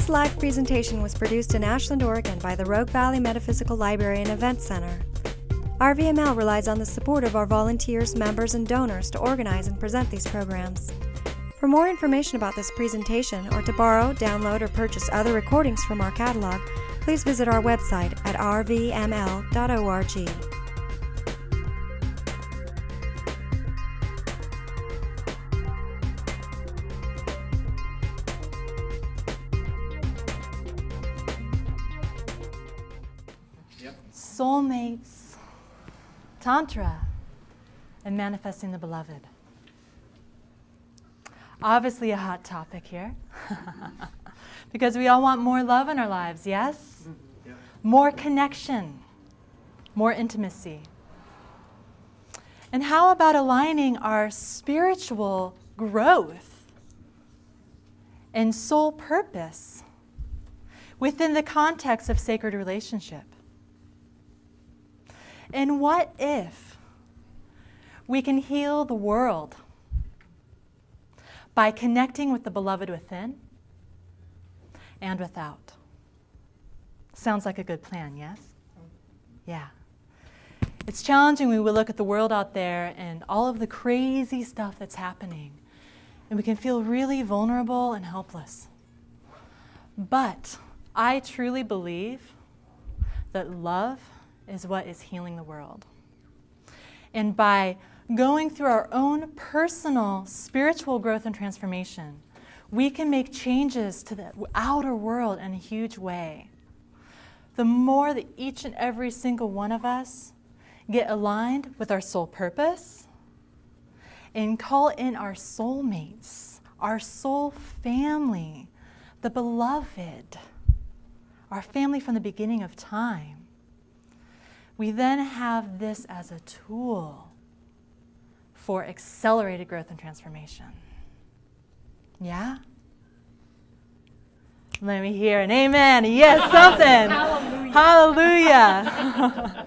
This live presentation was produced in Ashland, Oregon by the Rogue Valley Metaphysical Library and Event Center. RVML relies on the support of our volunteers, members, and donors to organize and present these programs. For more information about this presentation, or to borrow, download, or purchase other recordings from our catalog, please visit our website at rvml.org. Soulmates, Tantra, and manifesting the beloved. Obviously a hot topic here. Because we all want more love in our lives, yes? Yeah. More connection, more intimacy. And how about aligning our spiritual growth and soul purpose within the context of sacred relationship? And what if we can heal the world by connecting with the beloved within and without? Sounds like a good plan, yes? Yeah. It's challenging when we look at the world out there and all of the crazy stuff that's happening, and we can feel really vulnerable and helpless. But I truly believe that love is what is healing the world. And by going through our own personal spiritual growth and transformation, we can make changes to the outer world in a huge way. The more that each and every single one of us get aligned with our soul purpose and call in our soulmates, our soul family, the beloved, our family from the beginning of time, we then have this as a tool for accelerated growth and transformation. Yeah? Let me hear an amen. Yes, something. Hallelujah. Hallelujah.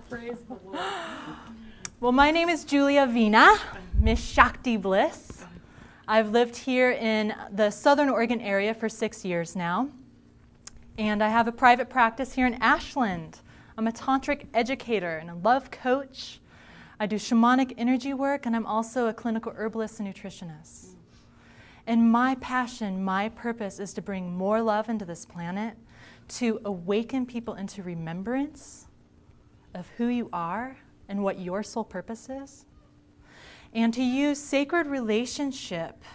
Praise the Lord. Well, my name is Julia Avena, Miss Shakti Bliss. I've lived here in the Southern Oregon area for 6 years now. And I have a private practice here in Ashland. I'm a tantric educator and a love coach. I do shamanic energy work, and I'm also a clinical herbalist and nutritionist. And my passion, my purpose is to bring more love into this planet, to awaken people into remembrance of who you are and what your soul purpose is, and to use sacred relationship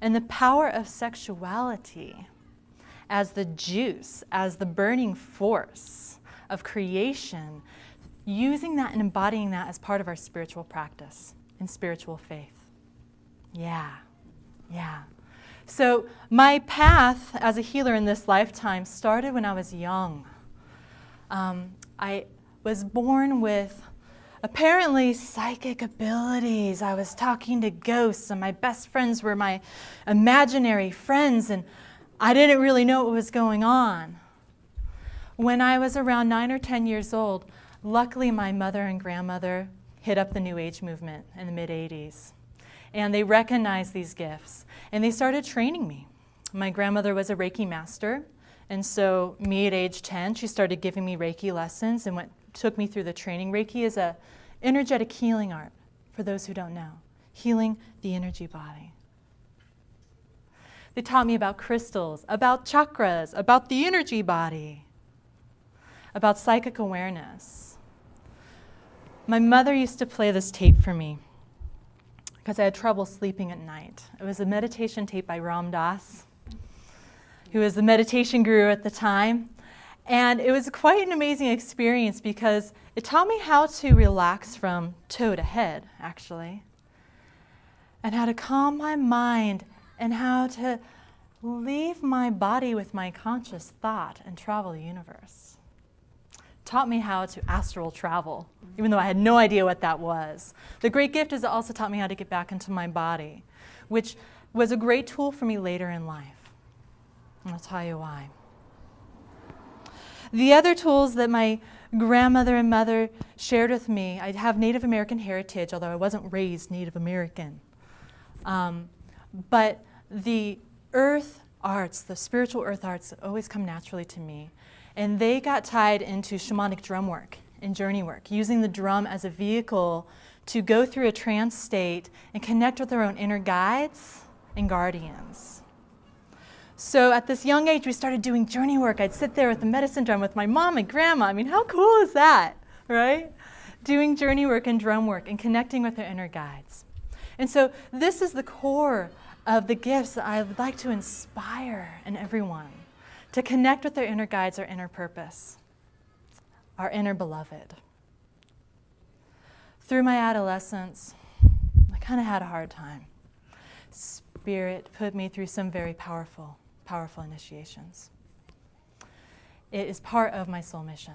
and the power of sexuality as the juice, as the burning force of creation, using that and embodying that as part of our spiritual practice and spiritual faith. Yeah, yeah. So my path as a healer in this lifetime started when I was young. I was born with apparently psychic abilities. I was talking to ghosts, and my best friends were my imaginary friends, and I didn't really know what was going on. When I was around 9 or 10 years old, luckily my mother and grandmother hit up the New Age movement in the mid-'80s. And they recognized these gifts, and they started training me. My grandmother was a Reiki master, and so me at age 10, she started giving me Reiki lessons and took me through the training. Reiki is an energetic healing art, for those who don't know, healing the energy body. They taught me about crystals, about chakras, about the energy body, about psychic awareness. My mother used to play this tape for me because I had trouble sleeping at night. It was a meditation tape by Ram Dass, who was the meditation guru at the time. And it was quite an amazing experience because it taught me how to relax from toe to head, actually, and how to calm my mind and how to leave my body with my conscious thought and travel the universe. Taught me how to astral travel, even though I had no idea what that was. The great gift is it also taught me how to get back into my body, which was a great tool for me later in life. And I'll tell you why. The other tools that my grandmother and mother shared with me, I have Native American heritage, although I wasn't raised Native American. But the earth, arts, the spiritual earth arts, always come naturally to me. And they got tied into shamanic drum work and journey work, using the drum as a vehicle to go through a trance state and connect with our own inner guides and guardians. So at this young age, we started doing journey work. I'd sit there with the medicine drum with my mom and grandma. I mean, how cool is that, right? Doing journey work and drum work and connecting with our inner guides. And so this is the core of the gifts that I would like to inspire in everyone, to connect with their inner guides, our inner purpose, our inner beloved. Through my adolescence, I kind of had a hard time. Spirit put me through some very powerful initiations. It is part of my soul mission.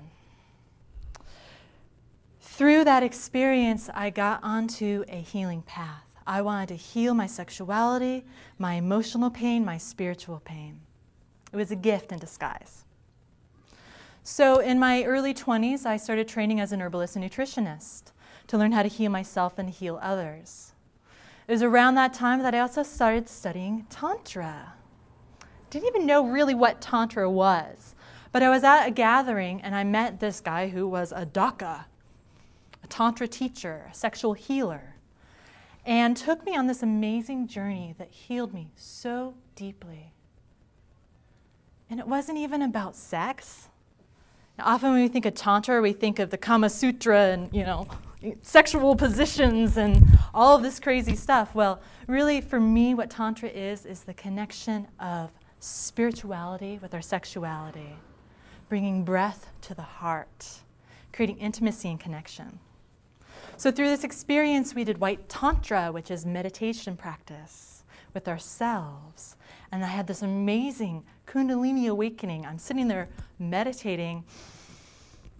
Through that experience, I got onto a healing path. I wanted to heal my sexuality, my emotional pain, my spiritual pain. It was a gift in disguise. So in my early 20s, I started training as an herbalist and nutritionist to learn how to heal myself and heal others. It was around that time that I also started studying Tantra. Didn't even know really what Tantra was, but I was at a gathering and I met this guy who was a Daka, a Tantra teacher, a sexual healer, and took me on this amazing journey that healed me so deeply. And it wasn't even about sex. Now, often when we think of Tantra, we think of the Kama Sutra and, sexual positions and all of this crazy stuff. Well, really for me, what Tantra is the connection of spirituality with our sexuality, bringing breath to the heart, creating intimacy and connection. So through this experience, we did White Tantra, which is meditation practice with ourselves. And I had this amazing Kundalini awakening. I'm sitting there meditating,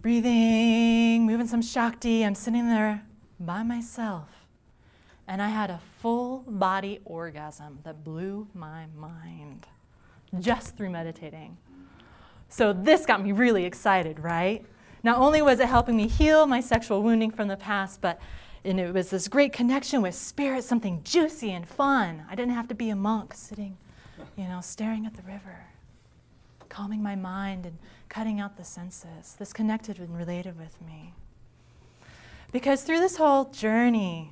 breathing, moving some Shakti. I'm sitting there by myself. And I had a full body orgasm that blew my mind just through meditating. So this got me really excited, right? Not only was it helping me heal my sexual wounding from the past, and it was this great connection with spirit, something juicy and fun. I didn't have to be a monk sitting, staring at the river, calming my mind and cutting out the senses. This connected and related with me. Because through this whole journey,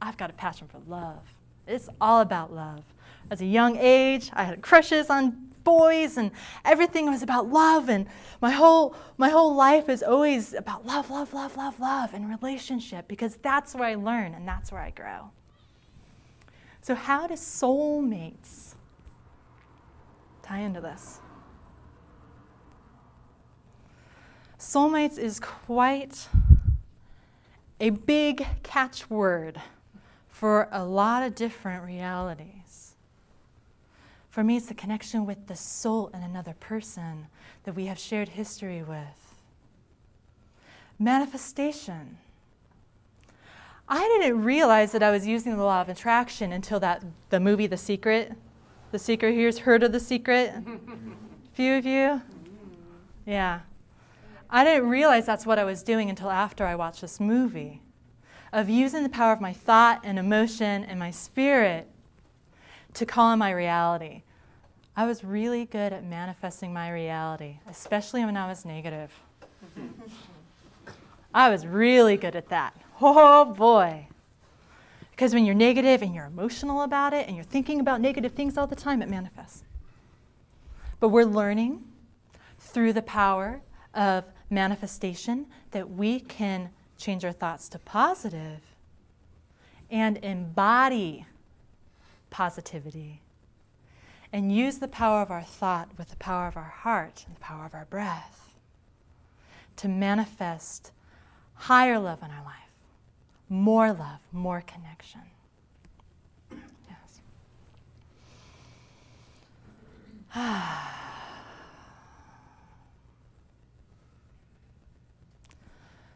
I've got a passion for love. It's all about love. As a young age, I had crushes on boys, and everything was about love, and my whole life is always about love, love, love, love, love, and relationship, because that's where I learn and that's where I grow. So how do soulmates tie into this? Soulmates is quite a big catchword for a lot of different realities. For me, it's the connection with the soul in another person that we have shared history with. Manifestation. I didn't realize that I was using the law of attraction until the movie The Secret. The Secret here's heard of The Secret? A few of you? Yeah. I didn't realize that's what I was doing until after I watched this movie, of using the power of my thought and emotion and my spirit to call in my reality. I was really good at manifesting my reality, especially when I was negative. I was really good at that. Oh boy. Because when you're negative and you're emotional about it and you're thinking about negative things all the time, it manifests. But we're learning through the power of manifestation that we can change our thoughts to positive and embody positivity and use the power of our thought with the power of our heart and the power of our breath to manifest higher love in our life, more love, more connection. Yes.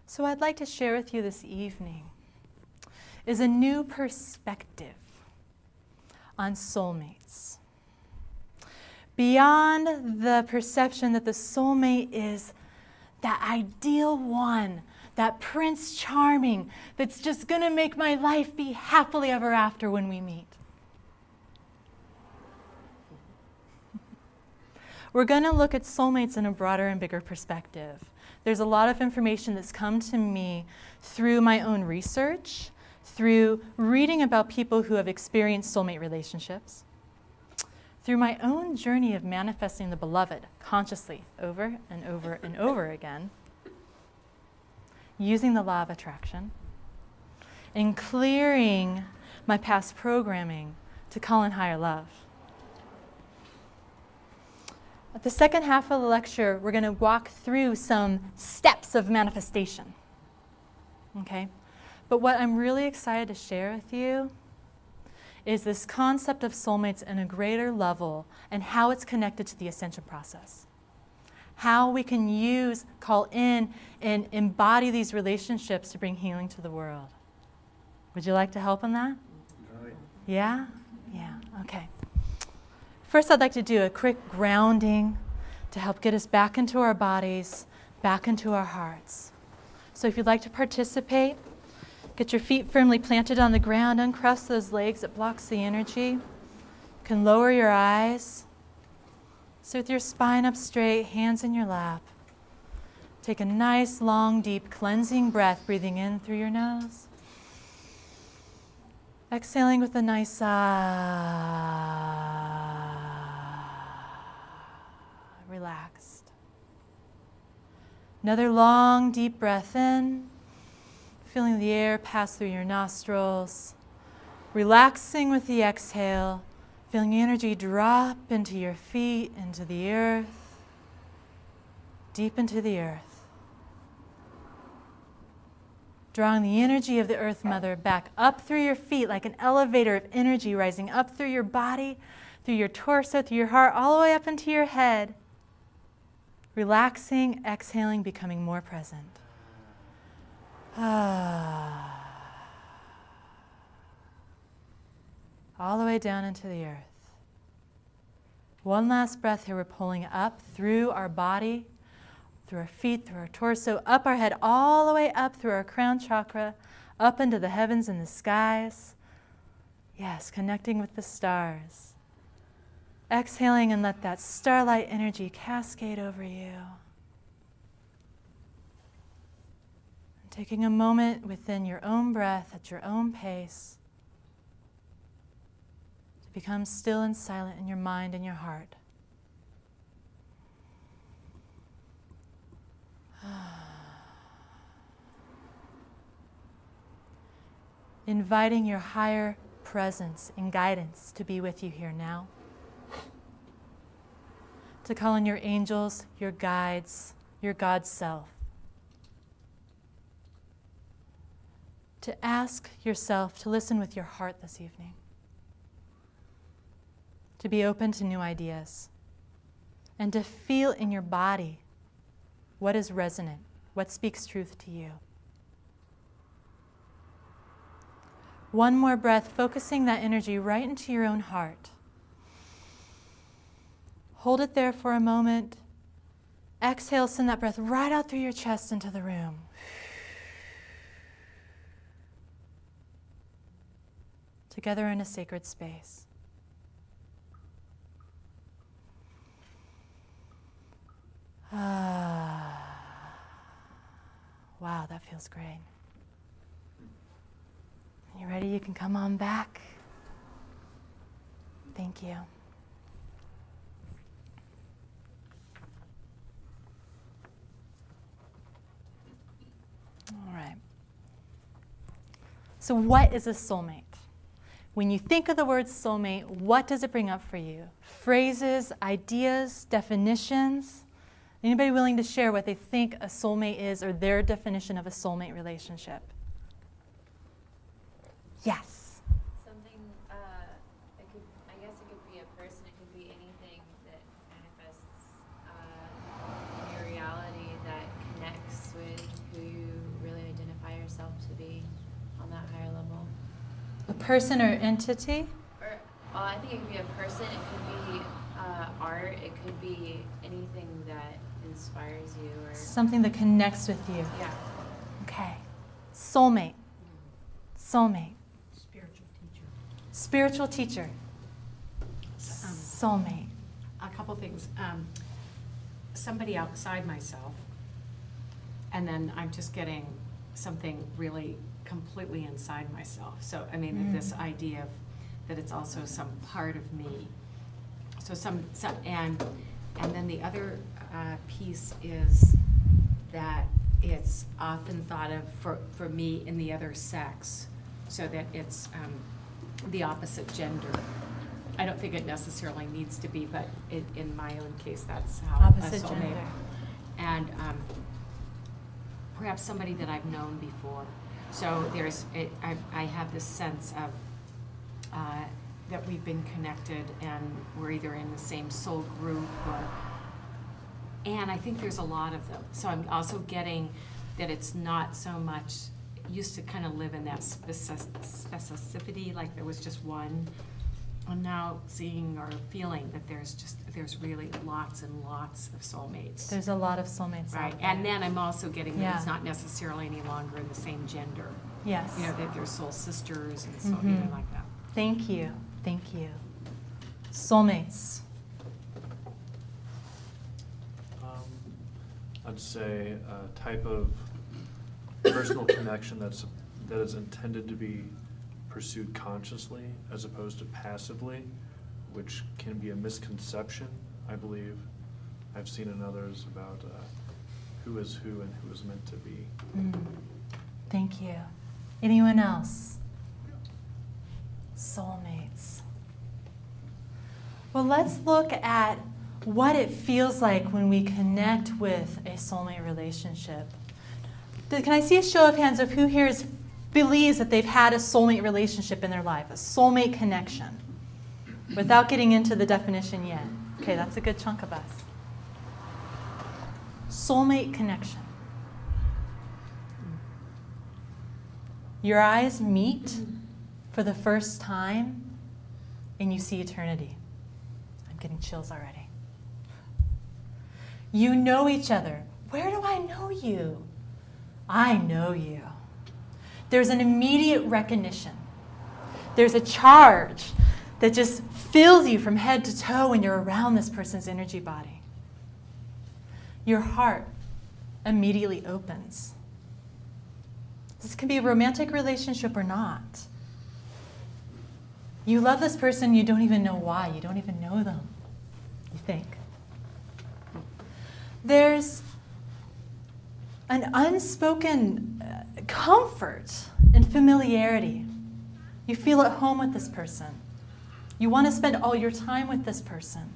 So I'd like to share with you this evening is a new perspective on soulmates. Beyond the perception that the soulmate is that ideal one, that Prince Charming that's just going to make my life be happily ever after when we meet. we're going to look at soulmates in a broader and bigger perspective. There's a lot of information that's come to me through my own research, through reading about people who have experienced soulmate relationships, through my own journey of manifesting the beloved consciously over and over and over again, using the law of attraction, and clearing my past programming to call in higher love. At the second half of the lecture, we're going to walk through some steps of manifestation. Okay? But what I'm really excited to share with you is this concept of soulmates in a greater level and how it's connected to the ascension process. How we can use, call in, and embody these relationships to bring healing to the world. Would you like to help in that? Yeah? Yeah, okay. First, I'd like to do a quick grounding to help get us back into our bodies, back into our hearts. So if you'd like to participate, get your feet firmly planted on the ground, uncross those legs that blocks the energy. You can lower your eyes. Sit with your spine up straight, hands in your lap. Take a nice, long, deep, cleansing breath, breathing in through your nose. Exhaling with a nice relaxed. Another long, deep breath in, feeling the air pass through your nostrils, relaxing with the exhale, feeling energy drop into your feet, into the earth, deep into the earth. Drawing the energy of the Earth Mother back up through your feet like an elevator of energy rising up through your body, through your torso, through your heart, all the way up into your head. Relaxing, exhaling, becoming more present. All the way down into the earth. One last breath here. We're pulling up through our body, through our feet, through our torso, up our head, all the way up through our crown chakra, up into the heavens and the skies. Yes, connecting with the stars. Exhaling and let that starlight energy cascade over you. And taking a moment within your own breath at your own pace to become still and silent in your mind and your heart. Inviting your higher presence and guidance to be with you here now. To call in your angels, your guides, your God self. To ask yourself to listen with your heart this evening. To be open to new ideas. And to feel in your body what is resonant, what speaks truth to you. One more breath, focusing that energy right into your own heart. Hold it there for a moment. Exhale, send that breath right out through your chest into the room. Together in a sacred space. Wow, that feels great. You ready? You can come on back. Thank you. All right. So what is a soulmate? When you think of the word soulmate, what does it bring up for you? Phrases, ideas, definitions? Anybody willing to share what they think a soulmate is or their definition of a soulmate relationship? Yes. Something, it could, I guess it could be a person, it could be anything that manifests in your reality that connects with who you really identify yourself to be on that higher level. A person or entity? Or, well, I think it could be a person, it could be art, it could be anything that inspires you. Or Something that connects with you. Yeah. Okay. Soulmate. Soulmate. Spiritual teacher. Soulmate. A couple things. somebody outside myself, and then I'm just getting something really completely inside myself. So, I mean, this idea of that it's also some part of me. So and then the other piece is that it's often thought of for me in the other sex, so that it's the opposite gender. I don't think it necessarily needs to be, but in my own case, that's how Opposite a soulmate. gender. And perhaps somebody that I've known before. So I have this sense of that we've been connected, and we're either in the same soul group, and I think there's a lot of them. So I'm also getting that it's not so much, used to kind of live in that specificity, like there was just one. I'm now seeing or feeling that there's really lots and lots of soulmates. There's a lot of soulmates right, out there. and then I'm also getting that it's not necessarily any longer in the same gender. Yes. You know, that there's soul sisters and so you know, like that. Thank you. Thank you. Soulmates. I'd say a type of personal connection that is intended to be pursued consciously as opposed to passively, which can be a misconception, I believe. I've seen in others about who is who and who is meant to be. Thank you. Anyone else? Soulmates. Well, let's look at what it feels like when we connect with a soulmate relationship. Can I see a show of hands of who here believes that they've had a soulmate relationship in their life, a soulmate connection, without getting into the definition yet? Okay, that's a good chunk of us. Soulmate connection. Your eyes meet for the first time and you see eternity. I'm getting chills already. You know each other. Where do I know you? I know you. There's an immediate recognition. There's a charge that just fills you from head to toe when you're around this person's energy body. Your heart immediately opens. This can be a romantic relationship or not. You love this person, you don't even know why. You don't even know them, you think. There's an unspoken comfort and familiarity. You feel at home with this person. You want to spend all your time with this person.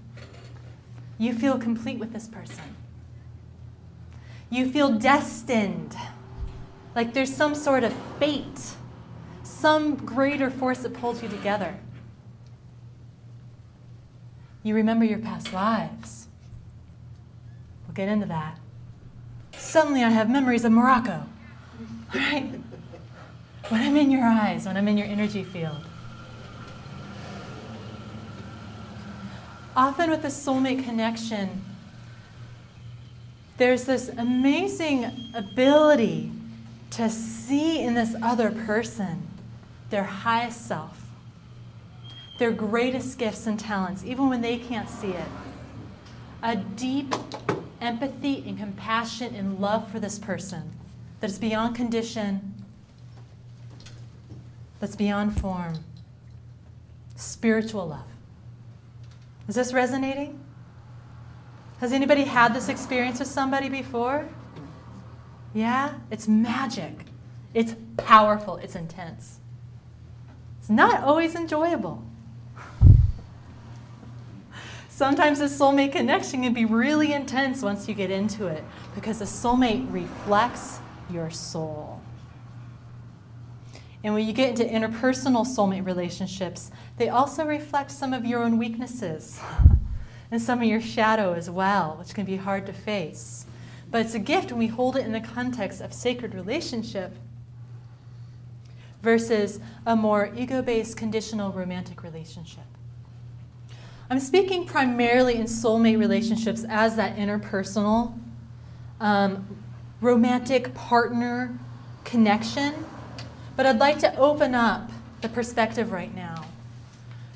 You feel complete with this person. You feel destined, like there's some sort of fate, some greater force that pulls you together. You remember your past lives. We'll get into that. Suddenly I have memories of Morocco. All right? When I'm in your eyes, when I'm in your energy field. Often with the soulmate connection, there's this amazing ability to see in this other person their highest self, their greatest gifts and talents, even when they can't see it. A deep empathy and compassion and love for this person that is beyond condition, that's beyond form. Spiritual love. Is this resonating? Has anybody had this experience with somebody before? Yeah? It's magic. It's powerful. It's intense. It's not always enjoyable. Sometimes the soulmate connection can be really intense once you get into it because the soulmate reflects your soul. And when you get into interpersonal soulmate relationships, they also reflect some of your own weaknesses and some of your shadow as well, which can be hard to face. But it's a gift when we hold it in the context of sacred relationship versus a more ego-based conditional romantic relationship. I'm speaking primarily in soulmate relationships as that interpersonal, romantic partner connection, but I'd like to open up the perspective right now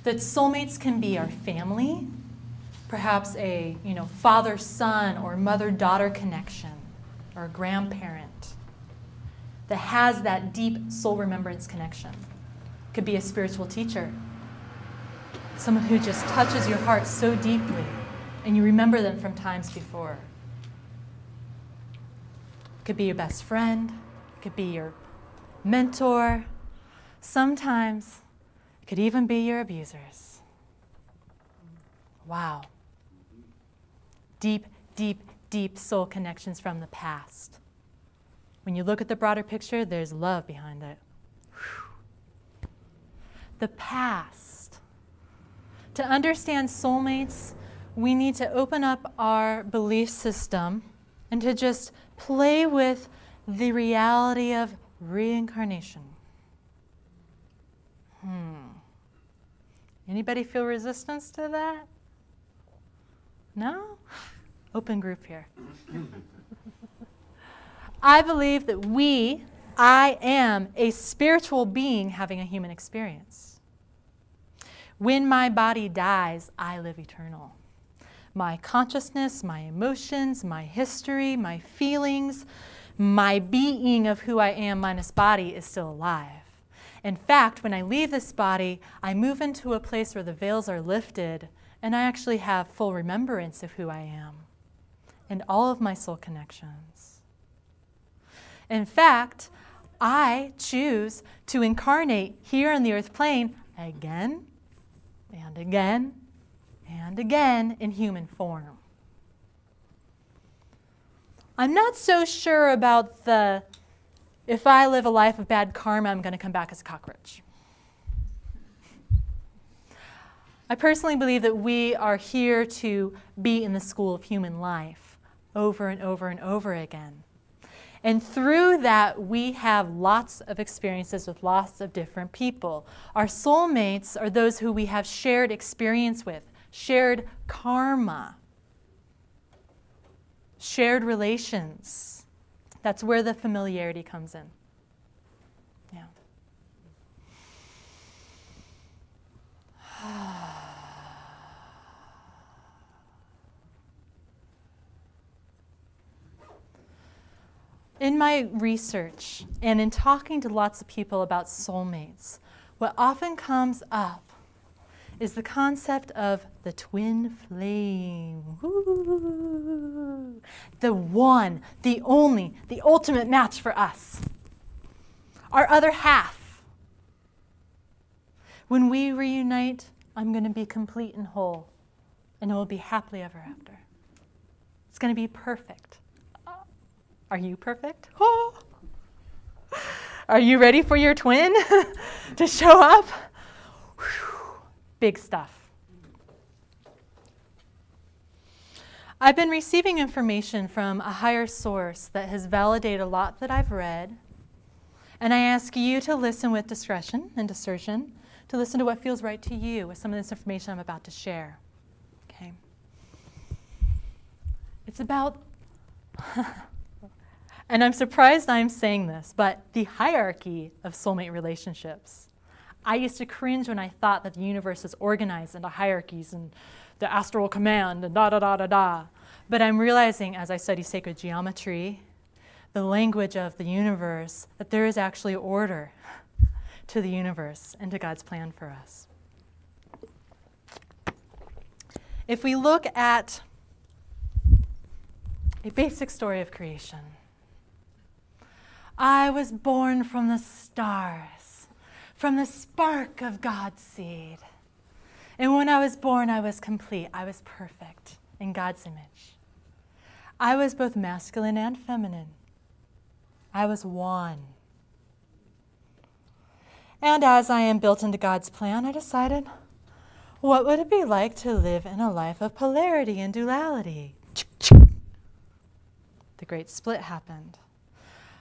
that soulmates can be our family, perhaps a father-son or mother-daughter connection, or a grandparent that has that deep soul remembrance connection. Could be a spiritual teacher, someone who just touches your heart so deeply and you remember them from times before. Could be your best friend, could be your mentor. Sometimes it could even be your abusers. Wow. Deep, deep, deep soul connections from the past. When you look at the broader picture, there's love behind it. Whew. The past. To understand soulmates, we need to open up our belief system and to just play with the reality of reincarnation. Anybody feel resistance to that? No? Open group here. I believe that I am a spiritual being having a human experience. When my body dies, I live eternal. My consciousness, my emotions, my history, my feelings, my being of who I am minus body is still alive. In fact, when I leave this body, I move into a place where the veils are lifted and I actually have full remembrance of who I am and all of my soul connections. In fact, I choose to incarnate here on the earth plane again and again and again in human form. I'm not so sure about if I live a life of bad karma, I'm going to come back as a cockroach. I personally believe that we are here to be in the school of human life over and over and over again. And through that, we have lots of experiences with lots of different people. Our soulmates are those who we have shared experience with, shared karma, shared relations. That's where the familiarity comes in. Yeah. In my research and in talking to lots of people about soulmates, what often comes up is the concept of the twin flame. Ooh. The one, the only, the ultimate match for us. Our other half. When we reunite, I'm going to be complete and whole, and it will be happily ever after. It's going to be perfect. Are you perfect? Oh. Are you ready for your twin to show up? Whew. Big stuff. I've been receiving information from a higher source that has validated a lot that I've read, and I ask you to listen with discretion and discernment, to listen to what feels right to you with some of this information I'm about to share. Okay? It's about, and I'm surprised I'm saying this, but the hierarchy of soulmate relationships. I used to cringe when I thought that the universe is organized into hierarchies and the astral command and da-da-da-da-da. But I'm realizing as I study sacred geometry, the language of the universe, that there is actually order to the universe and to God's plan for us. If we look at a basic story of creation, I was born from the stars, from the spark of God's seed. And when I was born, I was complete. I was perfect in God's image. I was both masculine and feminine. I was one. And as I am built into God's plan, I decided, what would it be like to live in a life of polarity and duality? The great split happened.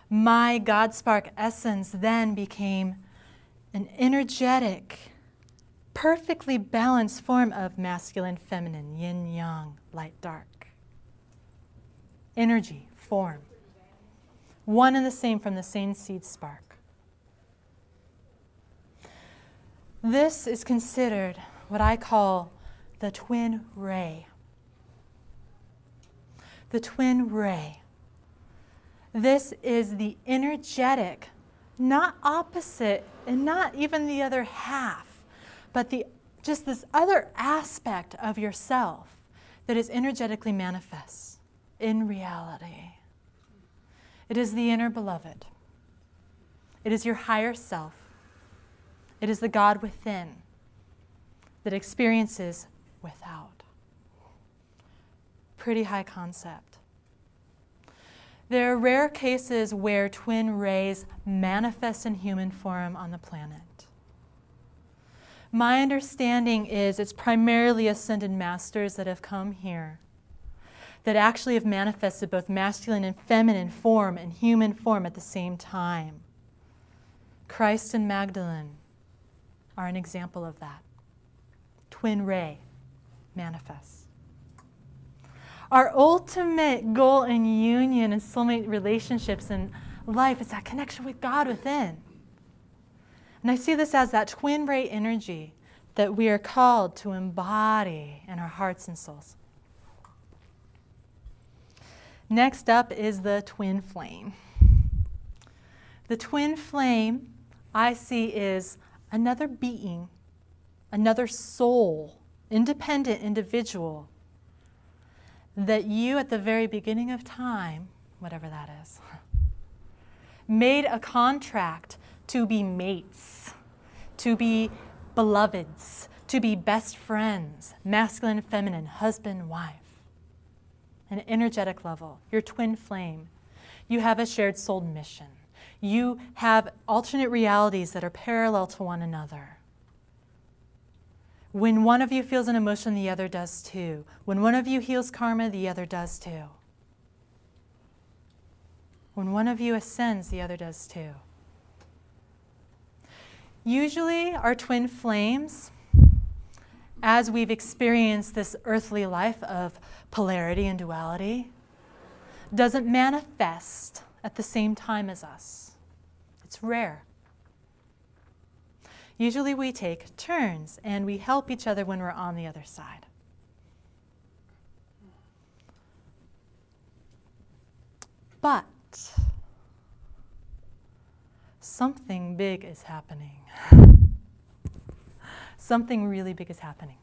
My God spark essence then became an energetic, perfectly balanced form of masculine, feminine, yin, yang, light, dark. Energy, form. One and the same from the same seed spark. This is considered what I call the twin ray the twin ray. This is the energetic, not opposite and not even the other half, but just this other aspect of yourself that is energetically manifest in reality. It is the inner beloved. It is your higher self. It is the God within that experiences without. Pretty high concept. There are rare cases where twin rays manifest in human form on the planet. My understanding is it's primarily ascended masters that have come here that actually have manifested both masculine and feminine form and human form at the same time. Christ and Magdalene are an example of that. Twin ray manifests. Our ultimate goal in union and soulmate relationships in life is that connection with God within. And I see this as that twin ray energy that we are called to embody in our hearts and souls. Next up is the twin flame. The twin flame I see is another being, another soul, independent individual that you at the very beginning of time, whatever that is, made a contract to be mates, to be beloveds, to be best friends, masculine, feminine, husband, wife. An energetic level, your twin flame. You have a shared soul mission. You have alternate realities that are parallel to one another. When one of you feels an emotion, the other does too. When one of you heals karma, the other does too. When one of you ascends, the other does too. Usually, our twin flames, as we've experienced this earthly life of polarity and duality, doesn't manifest at the same time as us. It's rare. Usually we take turns and we help each other when we're on the other side. But something big is happening. Something really big is happening.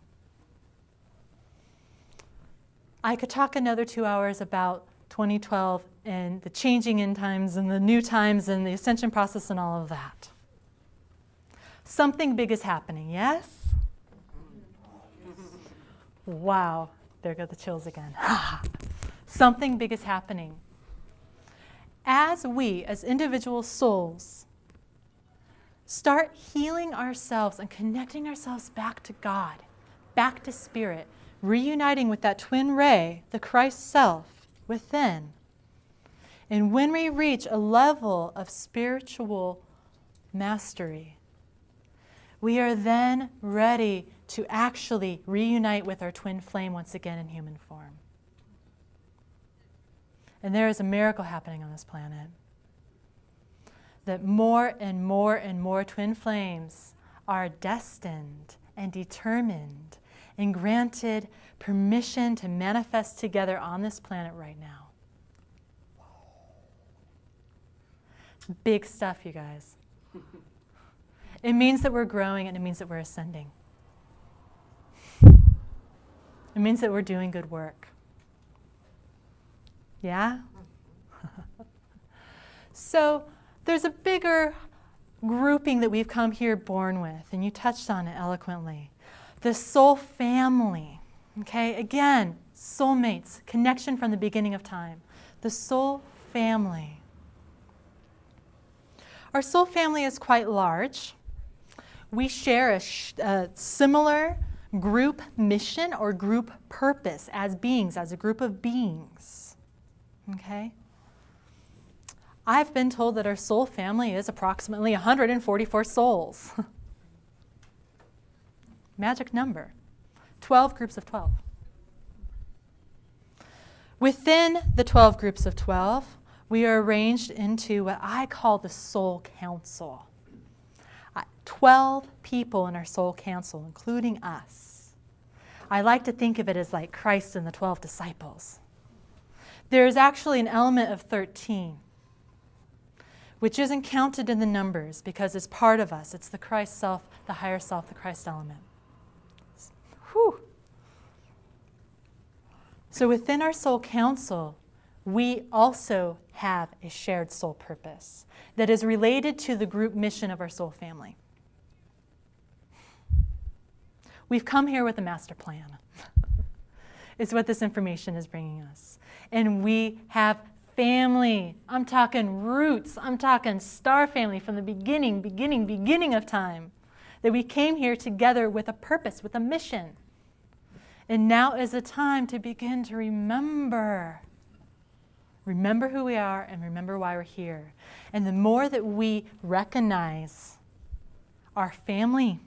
I could talk another 2 hours about 2012 and the changing end times and the new times and the ascension process and all of that. Something big is happening, yes? Wow, there go the chills again. Something big is happening. As we, as individual souls, start healing ourselves and connecting ourselves back to God, back to Spirit, reuniting with that twin ray, the Christ self within. And when we reach a level of spiritual mastery, we are then ready to actually reunite with our twin flame once again in human form. And there is a miracle happening on this planet. That more and more and more twin flames are destined and determined and granted permission to manifest together on this planet right now. Big stuff, you guys. It means that we're growing and it means that we're ascending. It means that we're doing good work. Yeah? So there's a bigger grouping that we've come here born with, and you touched on it eloquently. The soul family. Okay, again, soulmates, connection from the beginning of time. The soul family. Our soul family is quite large. We share a similar group mission or group purpose as beings, as a group of beings. Okay? I've been told that our soul family is approximately 144 souls. Magic number. 12 groups of 12. Within the 12 groups of 12, we are arranged into what I call the soul council. 12 people in our soul council, including us. I like to think of it as like Christ and the 12 disciples. there is actually an element of 13, which isn't counted in the numbers because it's part of us. It's the Christ self, the higher self, the Christ element. Whew. So within our soul council, we also have a shared soul purpose that is related to the group mission of our soul family. We've come here with a master plan. It's what this information is bringing us. And we have family. I'm talking roots. I'm talking star family from the beginning of time. That we came here together with a purpose, with a mission. And now is the time to begin to remember. Remember who we are and remember why we're here. And the more that we recognize our family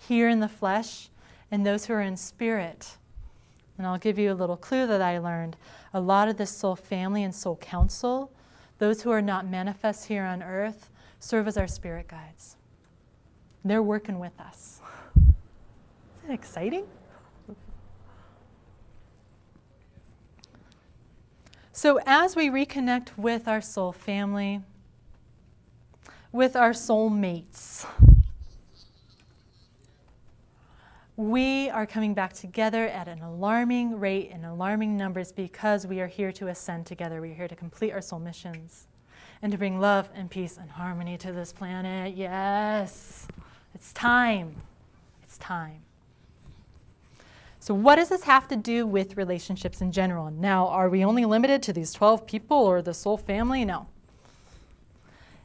here in the flesh and those who are in spirit. And I'll give you a little clue that I learned. A lot of this soul family and soul council, those who are not manifest here on earth, serve as our spirit guides. They're working with us. Isn't that exciting? So as we reconnect with our soul family, with our soul mates, we are coming back together at an alarming rate and alarming numbers because we are here to ascend together. We are here to complete our soul missions and to bring love and peace and harmony to this planet. Yes, it's time. It's time. So what does this have to do with relationships in general? Now, are we only limited to these 12 people or the soul family? No.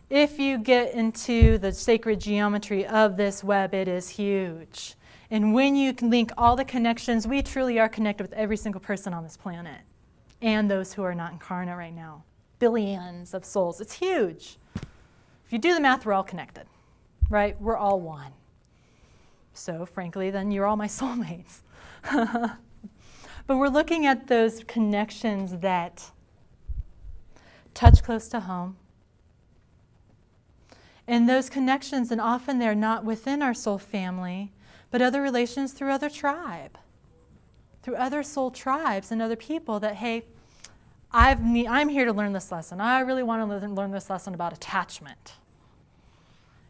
If you get into the sacred geometry of this web, it is huge. And when you can link all the connections, we truly are connected with every single person on this planet and those who are not incarnate right now. Billions of souls. It's huge. If you do the math, we're all connected, right? We're all one. So frankly, then you're all my soulmates. But we're looking at those connections that touch close to home. And those connections, and often they're not within our soul family, but other relations through other tribe, through other soul tribes and other people that, hey, I'm here to learn this lesson. I really want to learn this lesson about attachment.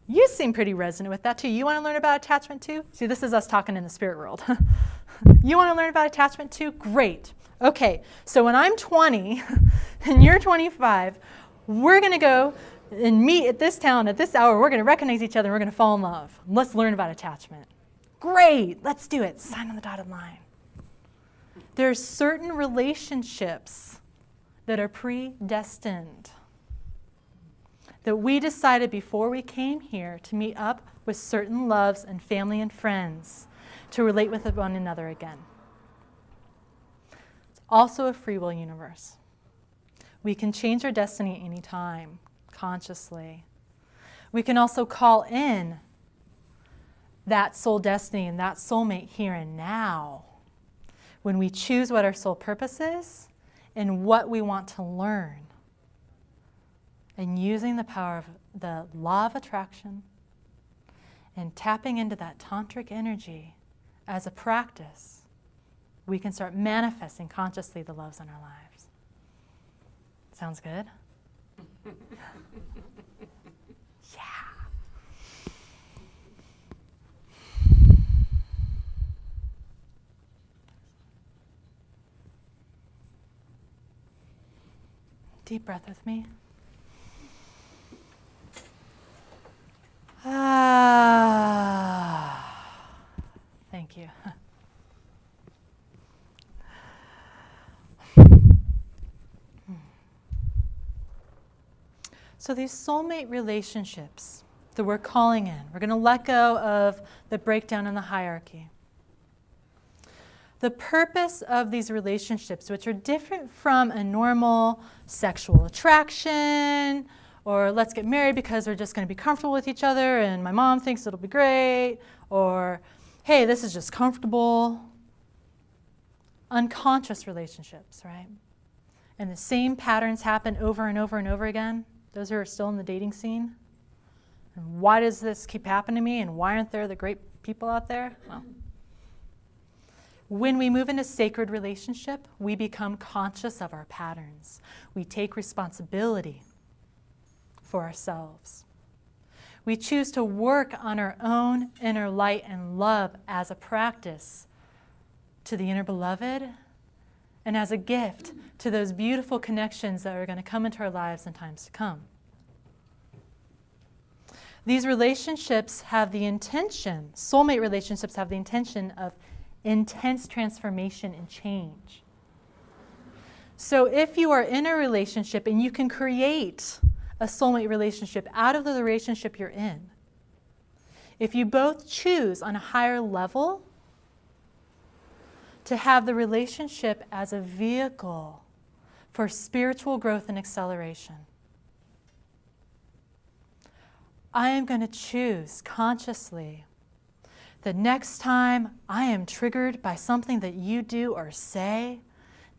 You seem pretty resonant with that too. You want to learn about attachment too? See, this is us talking in the spirit world. You want to learn about attachment too? Great. Okay, so when I'm 20 and you're 25, we're going to go and meet at this town at this hour. We're going to recognize each other and we're going to fall in love. Let's learn about attachment. Great, let's do it. Sign on the dotted line. There are certain relationships that are predestined, that we decided before we came here to meet up with certain loves and family and friends to relate with one another again. It's also a free will universe. We can change our destiny any time, consciously. We can also call in that soul destiny and that soulmate here and now when we choose what our soul purpose is and what we want to learn. And using the power of the law of attraction and tapping into that tantric energy as a practice, we can start manifesting consciously the loves in our lives. Sounds good? Yeah. Deep breath with me. Thank you. So these soulmate relationships that we're calling in, we're going to let go of the breakdown in the hierarchy. The purpose of these relationships, which are different from a normal sexual attraction, or let's get married because we're just going to be comfortable with each other and my mom thinks it'll be great, or hey, this is just comfortable. Unconscious relationships, right? And the same patterns happen over and over and over again. Those who are still in the dating scene. And why does this keep happening to me? And why aren't there the great people out there? Well, When we move into sacred relationship, we become conscious of our patterns. We take responsibility for ourselves. We choose to work on our own inner light and love as a practice to the inner beloved and as a gift to those beautiful connections that are going to come into our lives in times to come. These relationships have the intention, soulmate relationships have the intention of intense transformation and change. So if you are in a relationship and you can create a soulmate relationship out of the relationship you're in, if you both choose on a higher level to have the relationship as a vehicle for spiritual growth and acceleration, I am going to choose consciously that next time I am triggered by something that you do or say,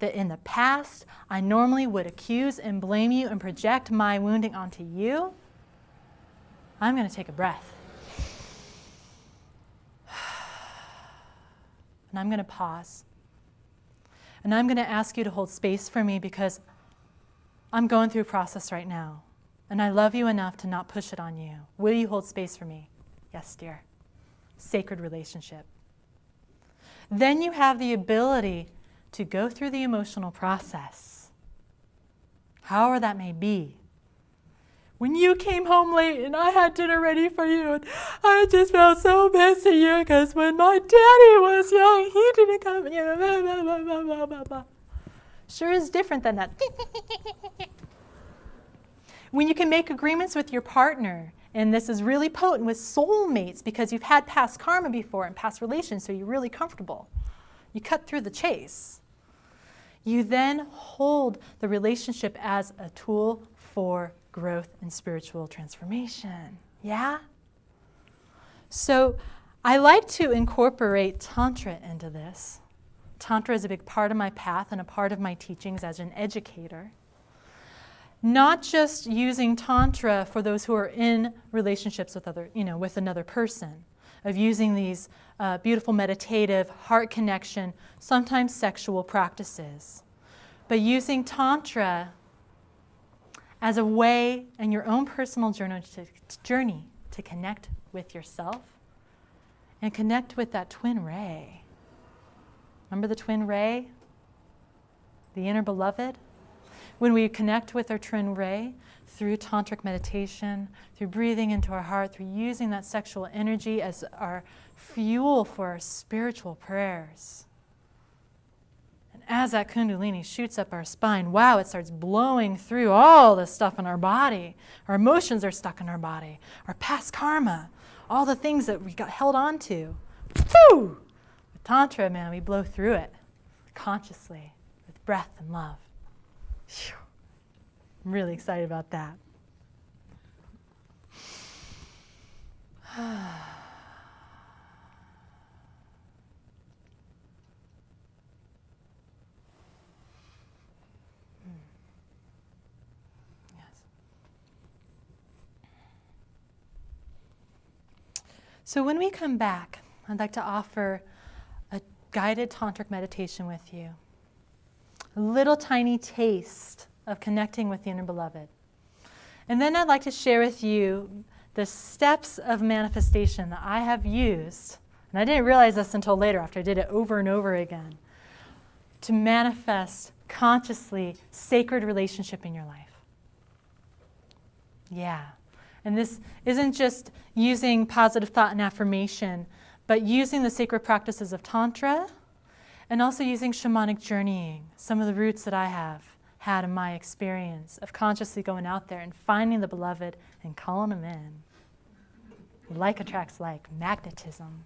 that in the past I normally would accuse and blame you and project my wounding onto you, I'm going to take a breath. And I'm going to pause. And I'm going to ask you to hold space for me because I'm going through a process right now. And I love you enough to not push it on you. Will you hold space for me? Yes, dear. Sacred relationship. Then you have the ability to go through the emotional process, however that may be. When you came home late and I had dinner ready for you, and I just felt so pissed at you because when my daddy was young, he didn't come. Blah, blah, blah, blah, blah, blah, blah. Sure is different than that. When you can make agreements with your partner, and this is really potent with soulmates because you've had past karma before and past relations, so you're really comfortable. You cut through the chase. You then hold the relationship as a tool for growth and spiritual transformation. Yeah? So I like to incorporate Tantra into this. Tantra is a big part of my path and a part of my teachings as an educator. Not just using Tantra for those who are in relationships with with another person, of using these beautiful meditative heart connection, sometimes sexual practices, but using Tantra as a way in your own personal journey to connect with yourself and connect with that twin ray. Remember the twin ray? The inner beloved? When we connect with our twin ray through tantric meditation, through breathing into our heart, through using that sexual energy as our fuel for our spiritual prayers. And as that kundalini shoots up our spine, wow, it starts blowing through all the stuff in our body. Our emotions are stuck in our body. Our past karma, all the things that we got held on to. Woo! With Tantra, man, we blow through it consciously with breath and love. I'm really excited about that. Yes. So when we come back, I'd like to offer a guided tantric meditation with you. A little tiny taste of connecting with the inner beloved. And then I'd like to share with you the steps of manifestation that I have used, and I didn't realize this until later after I did it over and over again, to manifest consciously sacred relationship in your life. Yeah. And this isn't just using positive thought and affirmation, but using the sacred practices of Tantra, and also using shamanic journeying, some of the roots that I have had in my experience of consciously going out there and finding the beloved and calling them in. Like attracts like, magnetism.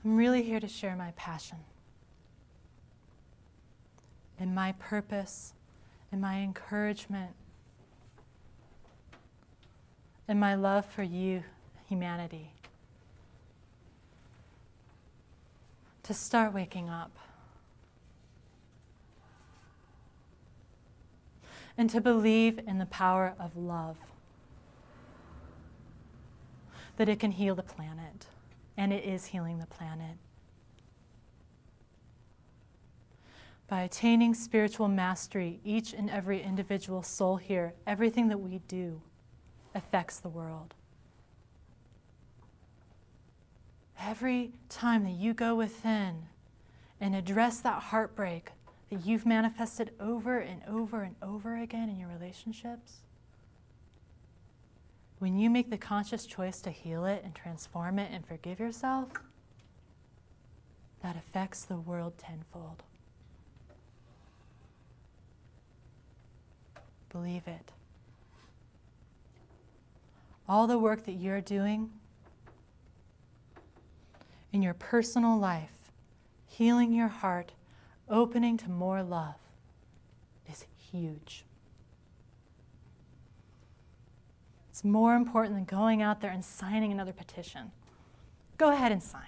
I'm really here to share my passion and my purpose and my encouragement and my love for you, humanity, to start waking up and to believe in the power of love, that it can heal the planet, and it is healing the planet. By attaining spiritual mastery, each and every individual soul here, everything that we do affects the world. Every time that you go within and address that heartbreak that you've manifested over and over and over again in your relationships, when you make the conscious choice to heal it and transform it and forgive yourself, that affects the world tenfold. Believe it. All the work that you're doing in your personal life, healing your heart, opening to more love, is huge. It's more important than going out there and signing another petition. Go ahead and sign.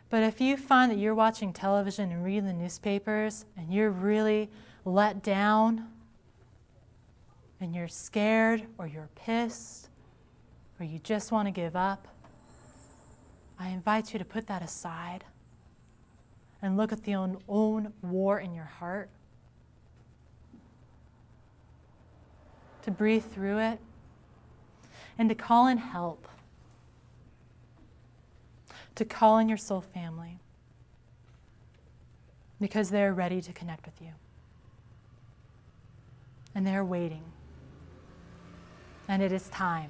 But if you find that you're watching television and reading the newspapers and you're really let down and you're scared or you're pissed or you just want to give up, I invite you to put that aside and look at the own war in your heart, to breathe through it, and to call in help, to call in your soul family, because they're ready to connect with you. And they're waiting. And it is time.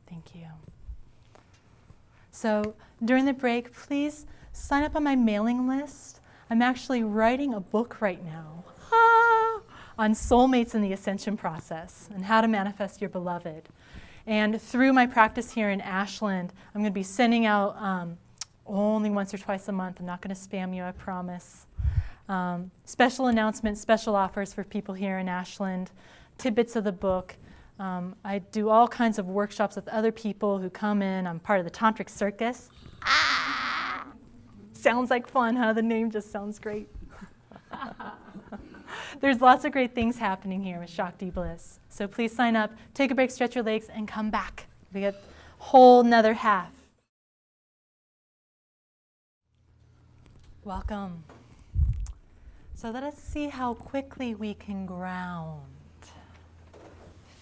Thank you. So during the break, please sign up on my mailing list. I'm actually writing a book right now on soulmates in the ascension process and how to manifest your beloved. And through my practice here in Ashland, I'm going to be sending out only once or twice a month. I'm not going to spam you, I promise. Special announcements, special offers for people here in Ashland, tidbits of the book. I do all kinds of workshops with other people who come in. I'm part of the tantric circus. Sounds like fun, huh? The name just sounds great. There's lots of great things happening here with Shakti Bliss. So please sign up, take a break, stretch your legs, and come back. We get a whole nother half. Welcome. So let us see how quickly we can ground.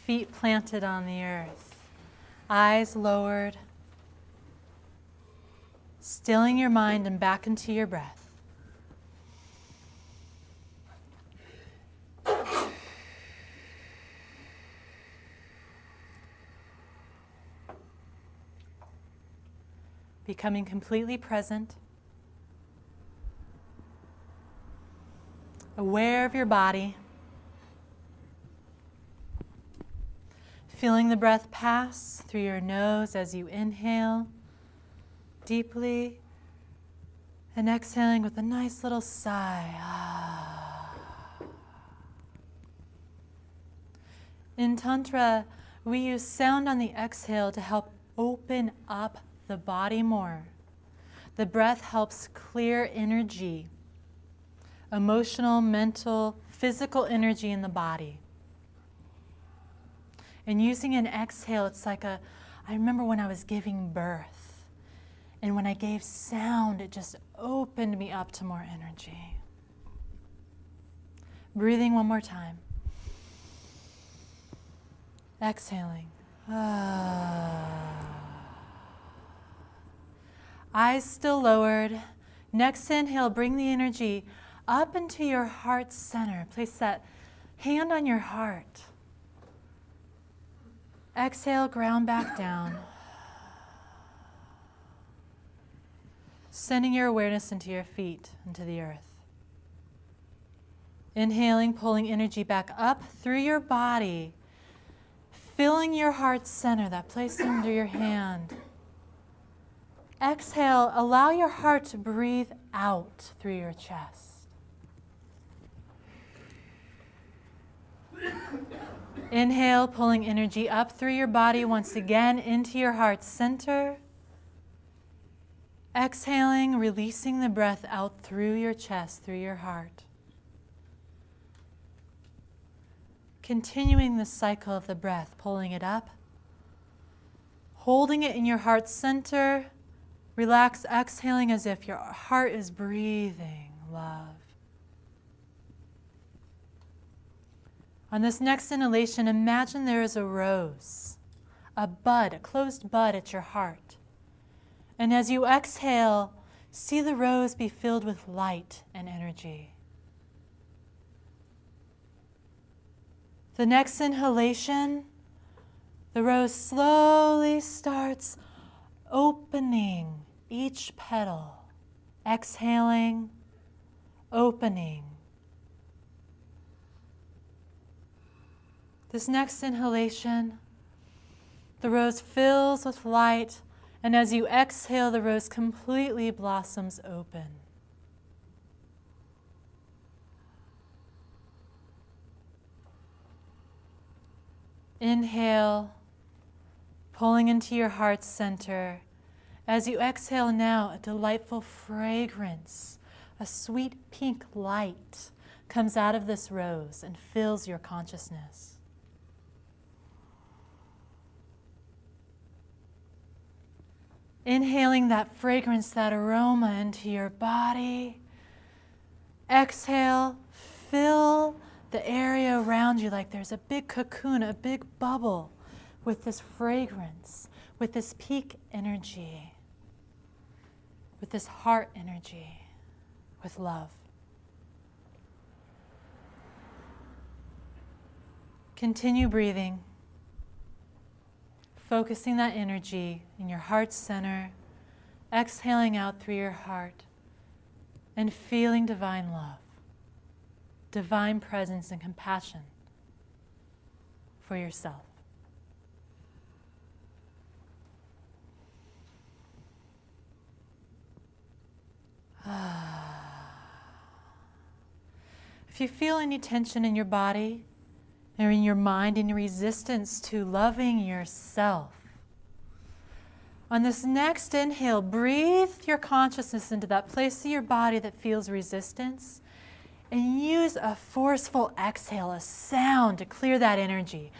Feet planted on the earth, eyes lowered, stilling your mind and back into your breath. Becoming completely present, aware of your body, feeling the breath pass through your nose as you inhale deeply and exhaling with a nice little sigh. In Tantra, we use sound on the exhale to help open up the body more. The breath helps clear energy, emotional, mental, physical energy in the body. And using an exhale, it's like I remember when I was giving birth, and when I gave sound, it just opened me up to more energy. Breathing one more time. Exhaling. Eyes still lowered. Next inhale, bring the energy up into your heart center. Place that hand on your heart. Exhale, ground back down. sending your awareness into your feet, into the earth. Inhaling, pulling energy back up through your body, filling your heart center, that place under your hand. Exhale, allow your heart to breathe out through your chest. Inhale, pulling energy up through your body once again into your heart center. Exhaling, releasing the breath out through your chest, through your heart. Continuing the cycle of the breath, pulling it up, holding it in your heart center. Relax, exhaling as if your heart is breathing love. On this next inhalation, imagine there is a rose, a bud, a closed bud at your heart. And as you exhale, see the rose be filled with light and energy. The next inhalation, the rose slowly starts opening each petal. Exhaling, opening. This next inhalation, the rose fills with light, and as you exhale, the rose completely blossoms open. Inhale, pulling into your heart center. As you exhale now, a delightful fragrance, a sweet pink light comes out of this rose and fills your consciousness. Inhaling that fragrance, that aroma into your body. Exhale, fill the area around you like there's a big cocoon, a big bubble with this fragrance, with this peak energy, with this heart energy, with love. Continue breathing, focusing that energy in your heart center, exhaling out through your heart, and feeling divine love, divine presence and compassion for yourself. If you feel any tension in your body or in your mind, any resistance to loving yourself, on this next inhale, breathe your consciousness into that place of your body that feels resistance, and use a forceful exhale, a sound to clear that energy.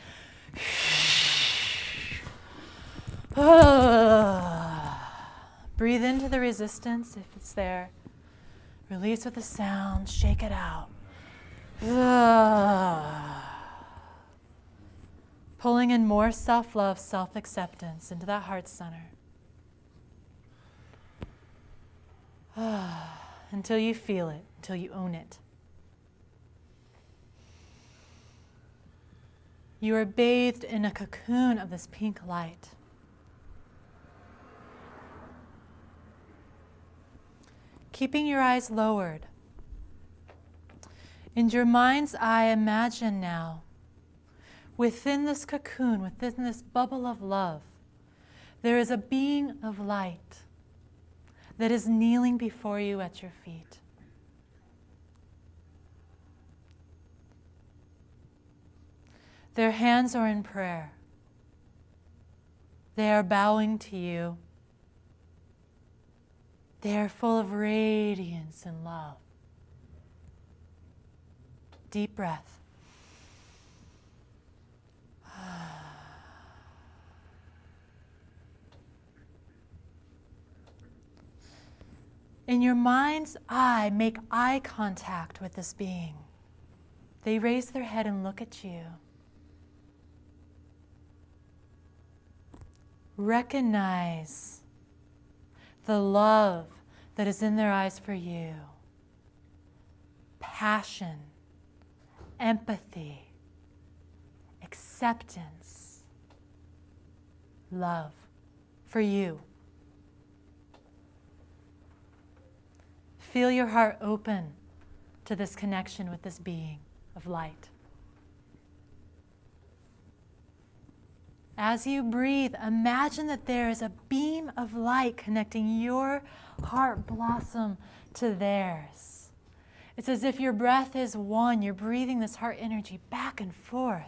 Breathe into the resistance if it's there. Release with a sound, shake it out. Pulling in more self-love, self-acceptance into that heart center. Until you feel it, until you own it. You are bathed in a cocoon of this pink light. Keeping your eyes lowered. In your mind's eye, imagine now, within this cocoon, within this bubble of love, there is a being of light that is kneeling before you at your feet. Their hands are in prayer. They are bowing to you. They are full of radiance and love. Deep breath. In your mind's eye, make eye contact with this being. They raise their head and look at you. Recognize the love that is in their eyes for you. Passion, empathy, acceptance, love for you. Feel your heart open to this connection with this being of light. As you breathe, imagine that there is a beam of light connecting your heart blossom to theirs. It's as if your breath is one. You're breathing this heart energy back and forth.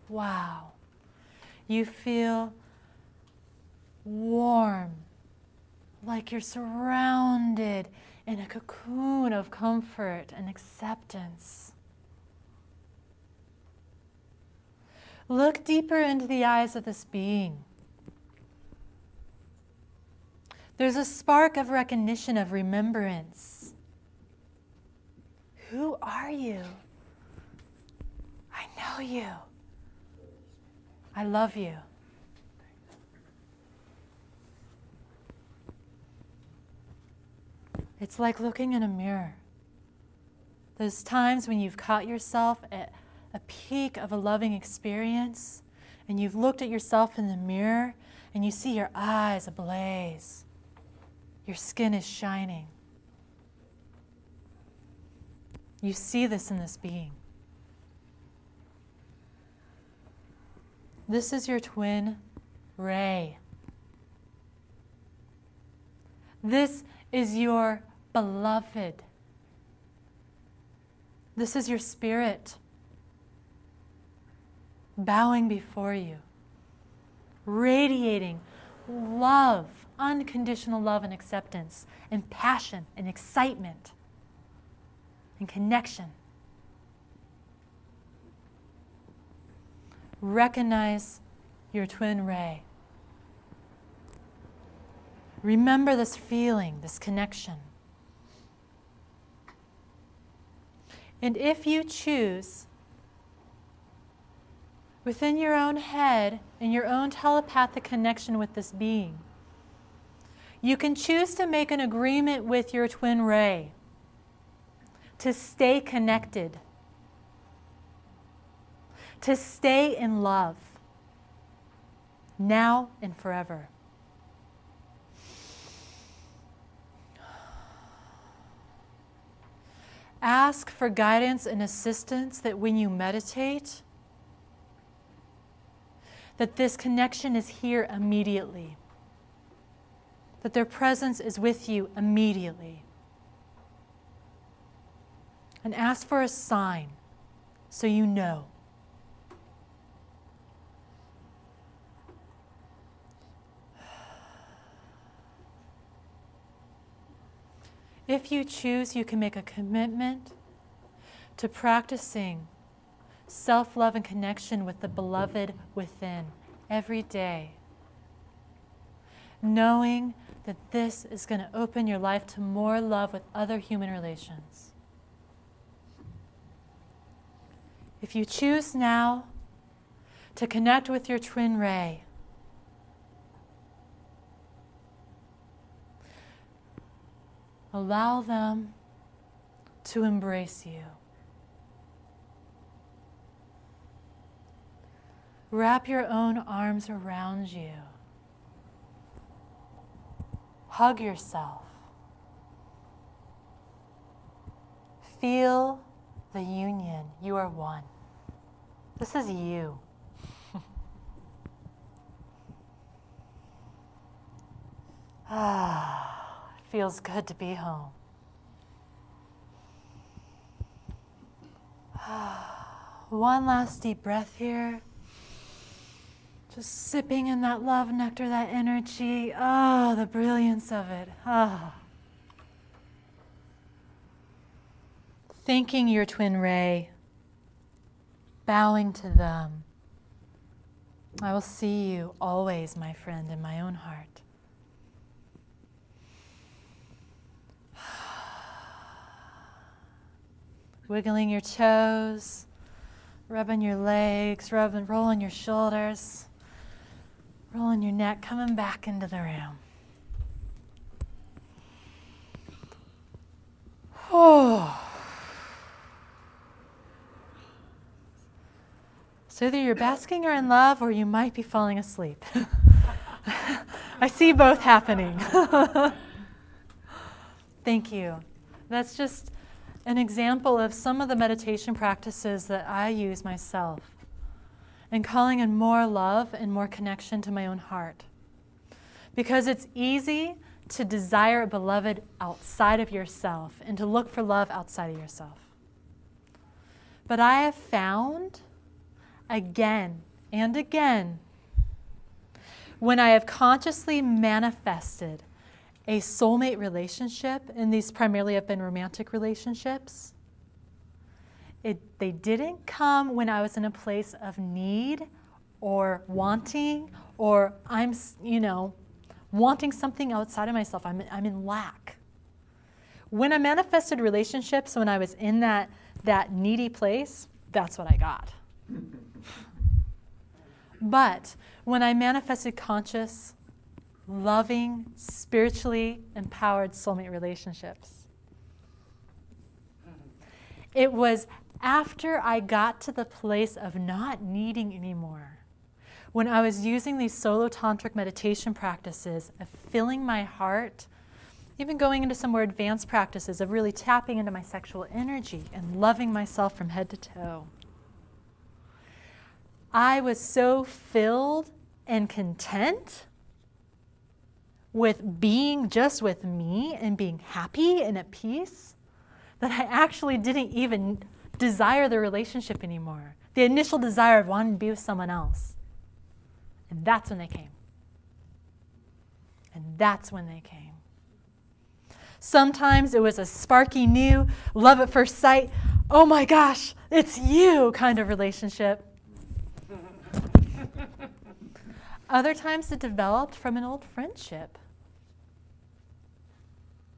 Wow. You feel warm, like you're surrounded in a cocoon of comfort and acceptance. Look deeper into the eyes of this being. There's a spark of recognition, of remembrance. Who are you? I know you. I love you. It's like looking in a mirror. Those times when you've caught yourself at a peak of a loving experience and you've looked at yourself in the mirror and you see your eyes ablaze. Your skin is shining. You see this in this being. This is your twin ray. This is your beloved. This is your spirit bowing before you, radiating love, unconditional love and acceptance, and passion and excitement and connection. Recognize your twin ray. Remember this feeling, this connection. And if you choose, within your own head, in your own telepathic connection with this being, you can choose to make an agreement with your twin ray to stay connected, to stay in love, now and forever. Ask for guidance and assistance that when you meditate, that this connection is here immediately, that their presence is with you immediately. And ask for a sign so you know. If you choose, you can make a commitment to practicing self-love and connection with the beloved within every day, knowing that this is going to open your life to more love with other human relations. If you choose now to connect with your twin ray, allow them to embrace you. Wrap your own arms around you. Hug yourself. Feel the union. You are one. This is you. Feels good to be home. One last deep breath here. Just sipping in that love nectar, that energy. Oh, the brilliance of it. Oh. Thanking your twin ray. Bowing to them. I will see you always, my friend, in my own heart. Wiggling your toes, rubbing your legs, rolling your shoulders, rolling your neck, coming back into the room. Oh. So either you're basking or in love, or you might be falling asleep. I see both happening. Thank you. That's just an example of some of the meditation practices that I use myself, and calling in more love and more connection to my own heart. Because it's easy to desire a beloved outside of yourself and to look for love outside of yourself. But I have found again and again, when I have consciously manifested a soulmate relationship, and these primarily have been romantic relationships, they didn't come when I was in a place of need or wanting, or I'm, wanting something outside of myself. I'm in lack. When I manifested relationships, when I was in that needy place, that's what I got. But when I manifested conscious, loving, spiritually empowered soulmate relationships, it was after I got to the place of not needing anymore, when I was using these solo tantric meditation practices of filling my heart, even going into some more advanced practices of really tapping into my sexual energy and loving myself from head to toe. I was so filled and content with being just with me and being happy and at peace that I actually didn't even desire the relationship anymore. The initial desire of wanting to be with someone else. And that's when they came. And that's when they came. Sometimes it was a sparky new, love at first sight, oh my gosh, it's you kind of relationship. Other times it developed from an old friendship.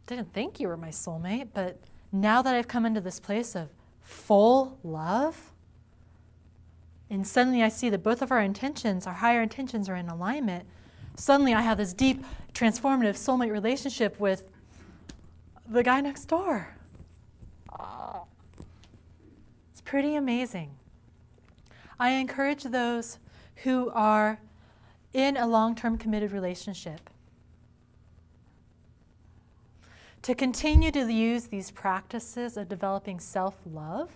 Didn't think you were my soulmate, but now that I've come into this place of full love, and suddenly I see that both of our intentions, our higher intentions, are in alignment, suddenly I have this deep, transformative soulmate relationship with the guy next door. It's pretty amazing. I encourage those who are in a long-term committed relationship to continue to use these practices of developing self-love,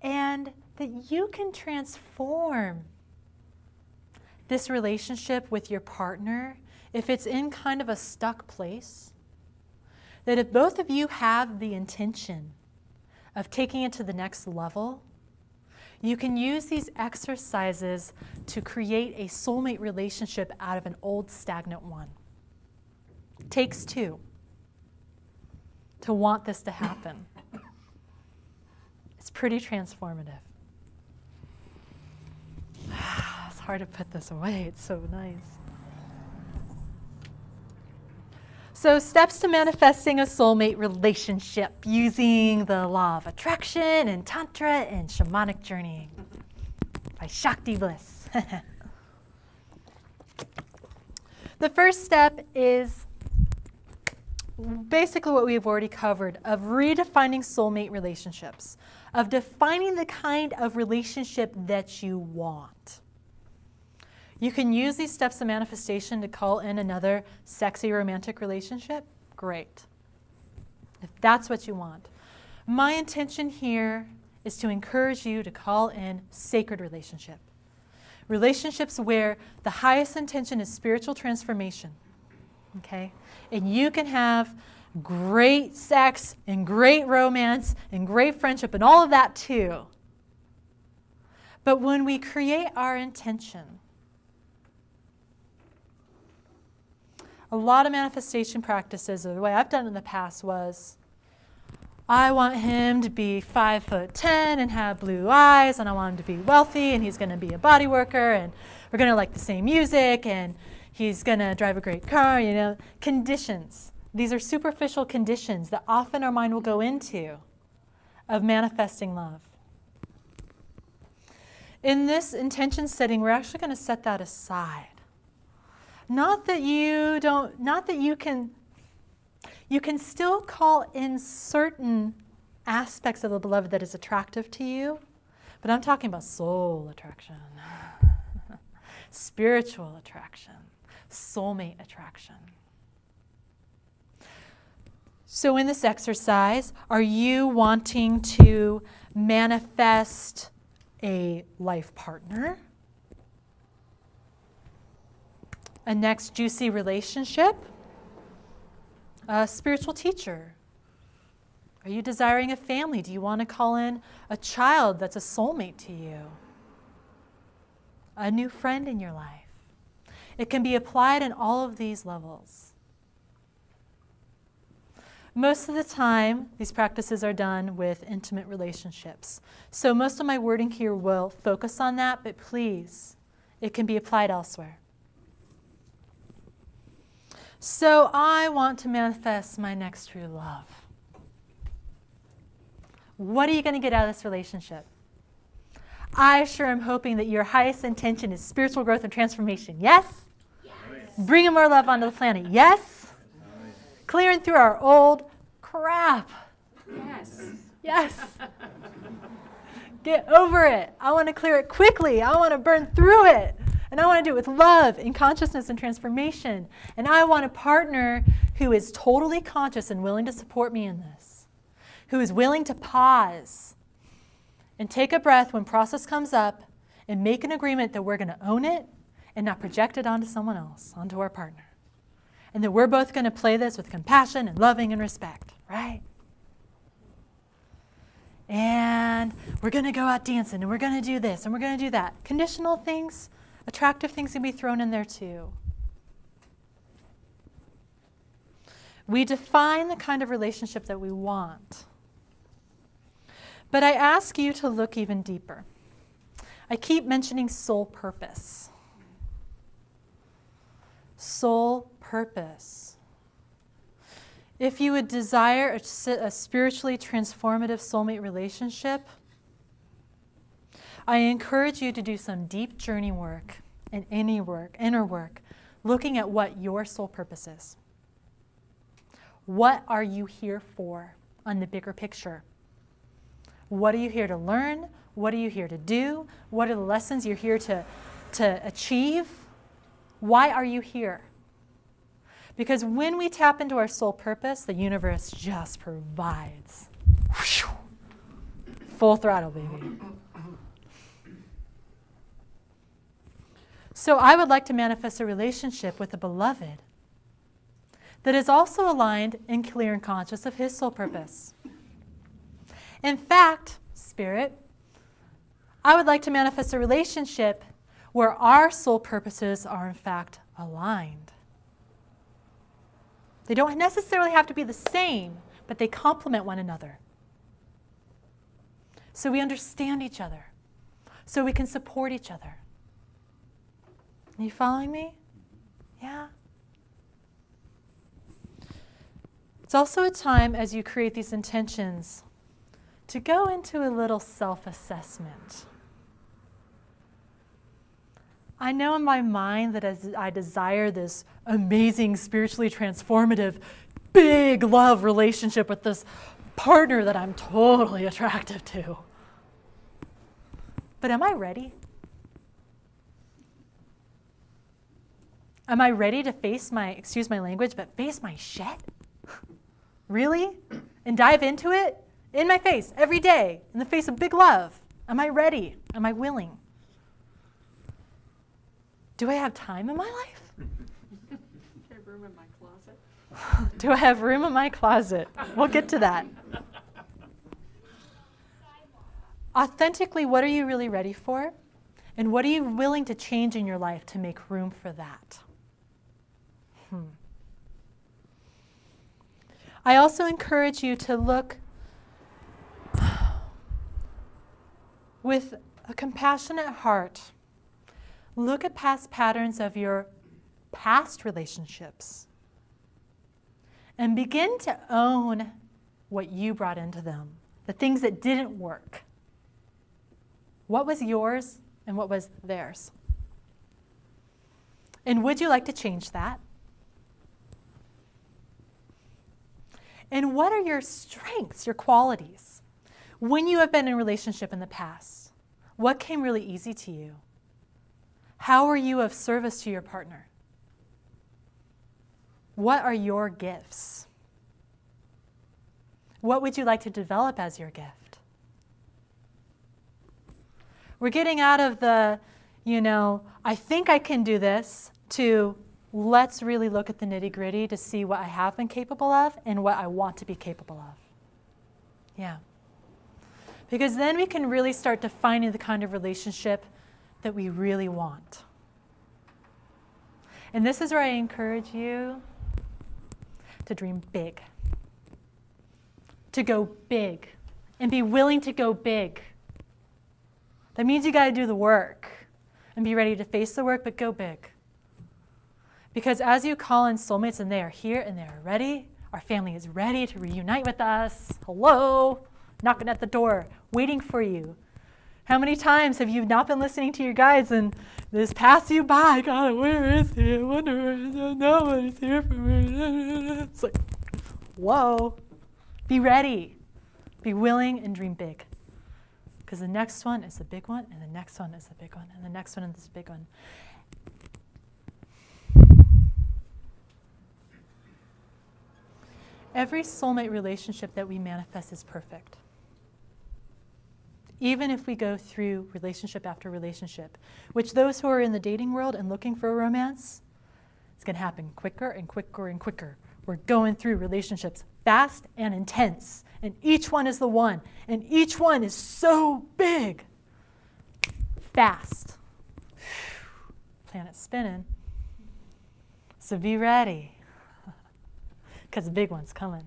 and that you can transform this relationship with your partner if it's in kind of a stuck place. That if both of you have the intention of taking it to the next level, you can use these exercises to create a soulmate relationship out of an old stagnant one. It takes two to want this to happen. It's pretty transformative. It's hard to put this away. It's so nice. So, steps to manifesting a soulmate relationship using the law of attraction and Tantra and shamanic journeying by Shakti Bliss. The first step is basically what we've already covered, of redefining soulmate relationships, of defining the kind of relationship that you want. You can use these steps of manifestation to call in another sexy romantic relationship. Great. If that's what you want. My intention here is to encourage you to call in sacred relationship. Relationships where the highest intention is spiritual transformation. Okay? And you can have great sex and great romance and great friendship and all of that too. But when we create our intention, a lot of manifestation practices, the way I've done it in the past was, I want him to be 5'10" and have blue eyes, and I want him to be wealthy, and he's going to be a body worker, and we're going to like the same music, and he's going to drive a great car, Conditions. These are superficial conditions that often our mind will go into of manifesting love. In this intention setting, we're actually going to set that aside. Not that you can still call in certain aspects of the beloved that is attractive to you, but I'm talking about soul attraction. spiritual attraction, soulmate attraction. So in this exercise, are you wanting to manifest a life partner, a next juicy relationship, a spiritual teacher? Are you desiring a family? Do you want to call in a child that's a soulmate to you? A new friend in your life? It can be applied in all of these levels. Most of the time, these practices are done with intimate relationships. So most of my wording here will focus on that, but please, it can be applied elsewhere. So I want to manifest my next true love. What are you going to get out of this relationship? I sure am hoping that your highest intention is spiritual growth and transformation. Yes? Yes. Bringing more love onto the planet. Yes? Nice. Clearing through our old crap. Yes. Yes. Get over it. I want to clear it quickly. I want to burn through it. And I want to do it with love and consciousness and transformation. And I want a partner who is totally conscious and willing to support me in this, who is willing to pause and take a breath when process comes up and make an agreement that we're going to own it and not project it onto someone else, onto our partner. And that we're both going to play this with compassion and loving and respect, right? And we're going to go out dancing and we're going to do this and we're going to do that. Conditional things, attractive things can be thrown in there too. We define the kind of relationship that we want. But I ask you to look even deeper. I keep mentioning soul purpose. Soul purpose. If you would desire a spiritually transformative soulmate relationship, I encourage you to do some deep journey work and inner work, looking at what your soul purpose is. What are you here for on the bigger picture? What are you here to learn? What are you here to do? What are the lessons you're here to achieve? Why are you here? Because when we tap into our soul purpose, the universe just provides. Full throttle, baby. So I would like to manifest a relationship with a beloved that is also aligned and clear and conscious of his soul purpose. In fact, Spirit, I would like to manifest a relationship where our soul purposes are in fact aligned. They don't necessarily have to be the same, but they complement one another. So we understand each other, so we can support each other. Are you following me? Yeah? It's also a time as you create these intentions to go into a little self-assessment. I know in my mind that as I desire this amazing, spiritually transformative, big love relationship with this partner that I'm totally attracted to. But am I ready? Am I ready to face my, excuse my language, but face my shit? Really? And dive into it? In my face, every day, in the face of big love. Am I ready? Am I willing? Do I have time in my life? Do I have room in my closet? Do I have room in my closet? We'll get to that. Authentically, what are you really ready for? And what are you willing to change in your life to make room for that? I also encourage you to look with a compassionate heart. Look at past patterns of your past relationships and begin to own what you brought into them, the things that didn't work. What was yours and what was theirs? And would you like to change that? And what are your strengths, your qualities? When you have been in a relationship in the past, what came really easy to you? How are you of service to your partner? What are your gifts? What would you like to develop as your gift? We're getting out of the, I think I can do this, to let's really look at the nitty-gritty to see what I have been capable of and what I want to be capable of. Yeah. Because then we can really start defining the kind of relationship that we really want. And this is where I encourage you to dream big. To go big. And be willing to go big. That means you got to do the work. And be ready to face the work, but go big. Because as you call in soulmates and they are here and they are ready, our family is ready to reunite with us. Hello, knocking at the door, waiting for you. How many times have you not been listening to your guides and this pass you by? God, where is he? I wonder where is he? Nobody's here for me. It's like, whoa. Be ready. Be willing and dream big. Because the next one is the big one, and the next one is the big one, and the next one is the big one. Every soulmate relationship that we manifest is perfect. Even if we go through relationship after relationship, which those who are in the dating world and looking for a romance, it's going to happen quicker and quicker and quicker. We're going through relationships fast and intense, and each one is the one, and each one is so big. Fast. Planet's spinning. So be ready. Because the big one's coming.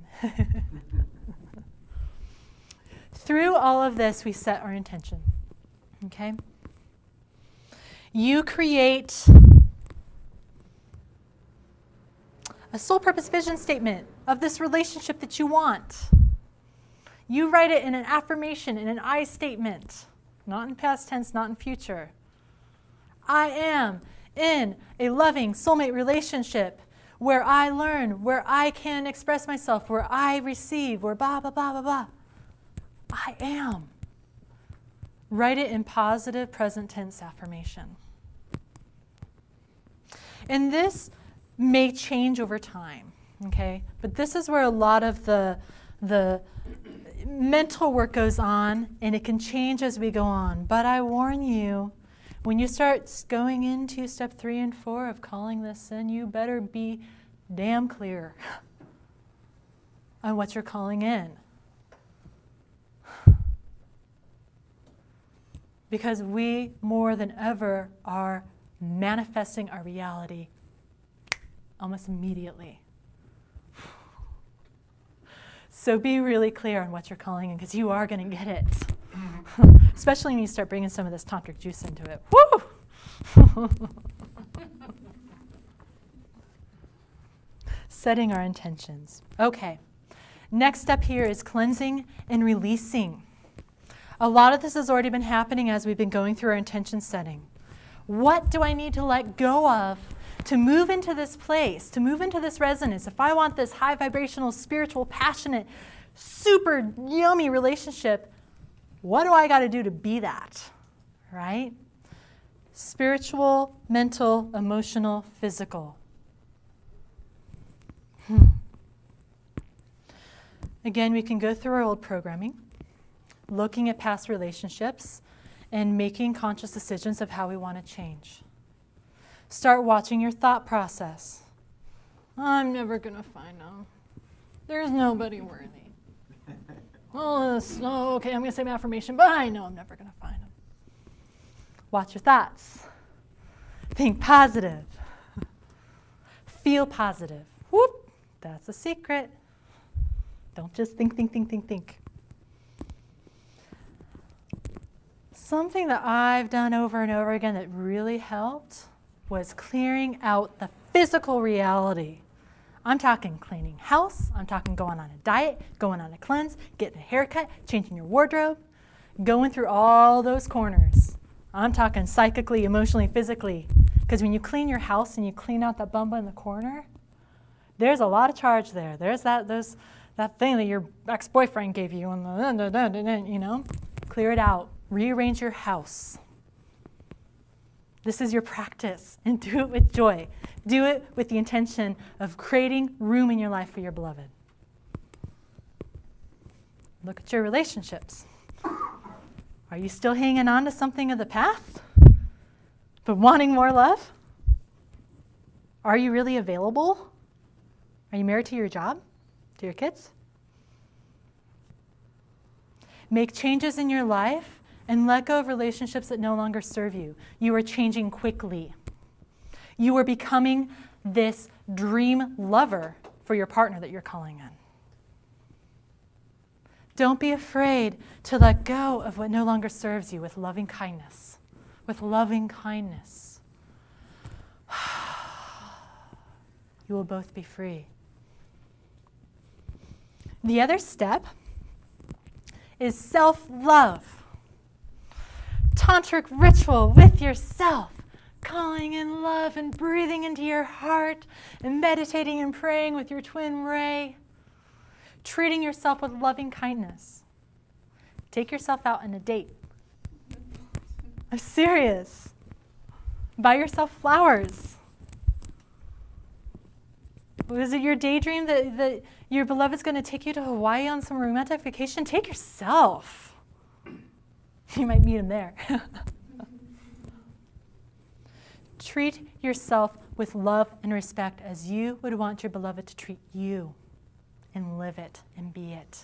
Through all of this, we set our intention. Okay? You create a soul purpose vision statement of this relationship that you want. You write it in an affirmation, in an I statement, not in past tense, not in future. I am in a loving soulmate relationship where I learn, where I can express myself, where I receive, where blah, blah, blah, blah, blah. I am. Write it in positive present tense affirmation. And this may change over time, okay? But this is where a lot of the mental work goes on, and it can change as we go on. But I warn you, when you start going into step 3 and 4 of calling this in, you better be damn clear on what you're calling in. Because we, more than ever, are manifesting our reality almost immediately. So be really clear on what you're calling in, because you are going to get it. Especially when you start bringing some of this tantric juice into it. Woo! Setting our intentions. Okay. Next step here is cleansing and releasing. A lot of this has already been happening as we've been going through our intention setting. What do I need to let go of to move into this place, to move into this resonance? If I want this high vibrational, spiritual, passionate, super yummy relationship, what do I got to do to be that? Right? Spiritual, mental, emotional, physical. Again, we can go through our old programming, looking at past relationships, and making conscious decisions of how we want to change. Start watching your thought process. I'm never going to find them. There's nobody worthy. Oh, okay, I'm going to say my affirmation, but I know I'm never going to find them. Watch your thoughts. Think positive. Feel positive. Whoop, that's a secret. Don't just think. Something that I've done over and over again that really helped was clearing out the physical reality. I'm talking cleaning house. I'm talking going on a diet, going on a cleanse, getting a haircut, changing your wardrobe, going through all those corners. I'm talking psychically, emotionally, physically. Because when you clean your house and you clean out that bumba in the corner, there's a lot of charge there. There's that thing that your ex-boyfriend gave you, and clear it out. Rearrange your house. This is your practice, and do it with joy. Do it with the intention of creating room in your life for your beloved. Look at your relationships. Are you still hanging on to something of the past, but wanting more love? Are you really available? Are you married to your job, to your kids? Make changes in your life and let go of relationships that no longer serve you. You are changing quickly. You are becoming this dream lover for your partner that you're calling in. Don't be afraid to let go of what no longer serves you with loving kindness. With loving kindness. You will both be free. The other step is self-love. Tantric ritual with yourself. Calling in love and breathing into your heart and meditating and praying with your twin ray. Treating yourself with loving kindness. Take yourself out on a date. I'm serious. Buy yourself flowers. Was it your daydream that your beloved's going to take you to Hawaii on some romantic vacation? Take yourself. You might meet him there. Treat yourself with love and respect as you would want your beloved to treat you. And live it and be it.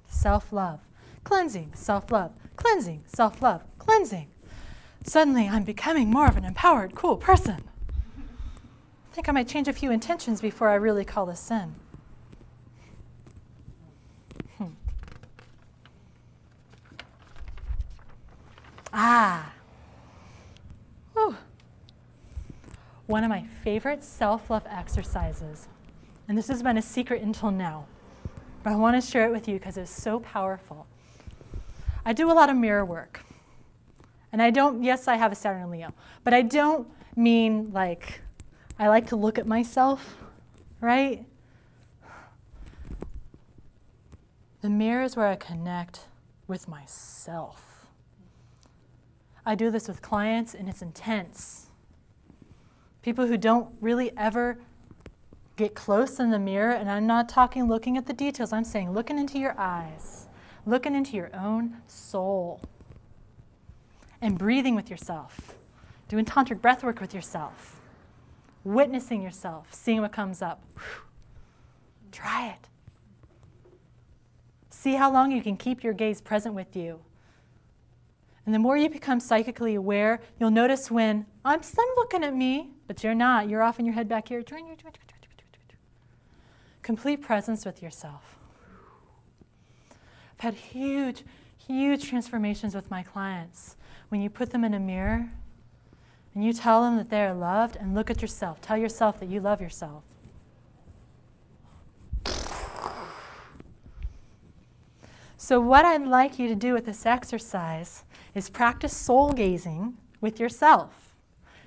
Self-love. Cleansing, self-love. Cleansing, self-love. Cleansing. Suddenly I'm becoming more of an empowered, cool person. I think I might change a few intentions before I really call this in. Whew. One of my favorite self-love exercises, and this has been a secret until now, but I want to share it with you because it's so powerful. I do a lot of mirror work. And yes, I have a Saturn in Leo, but I don't mean like I like to look at myself, right? The mirror is where I connect with myself. I do this with clients, and it's intense. People who don't really ever get close in the mirror, and I'm not talking looking at the details. I'm saying looking into your eyes, looking into your own soul, and breathing with yourself, doing tantric breath work with yourself, witnessing yourself, seeing what comes up. Try it. See how long you can keep your gaze present with you. And the more you become psychically aware, you'll notice when I'm looking at me, but you're not. You're off in your head back here. Complete presence with yourself. I've had huge, huge transformations with my clients. When you put them in a mirror and you tell them that they are loved, and look at yourself. Tell yourself that you love yourself. So what I'd like you to do with this exercise is practice soul gazing with yourself.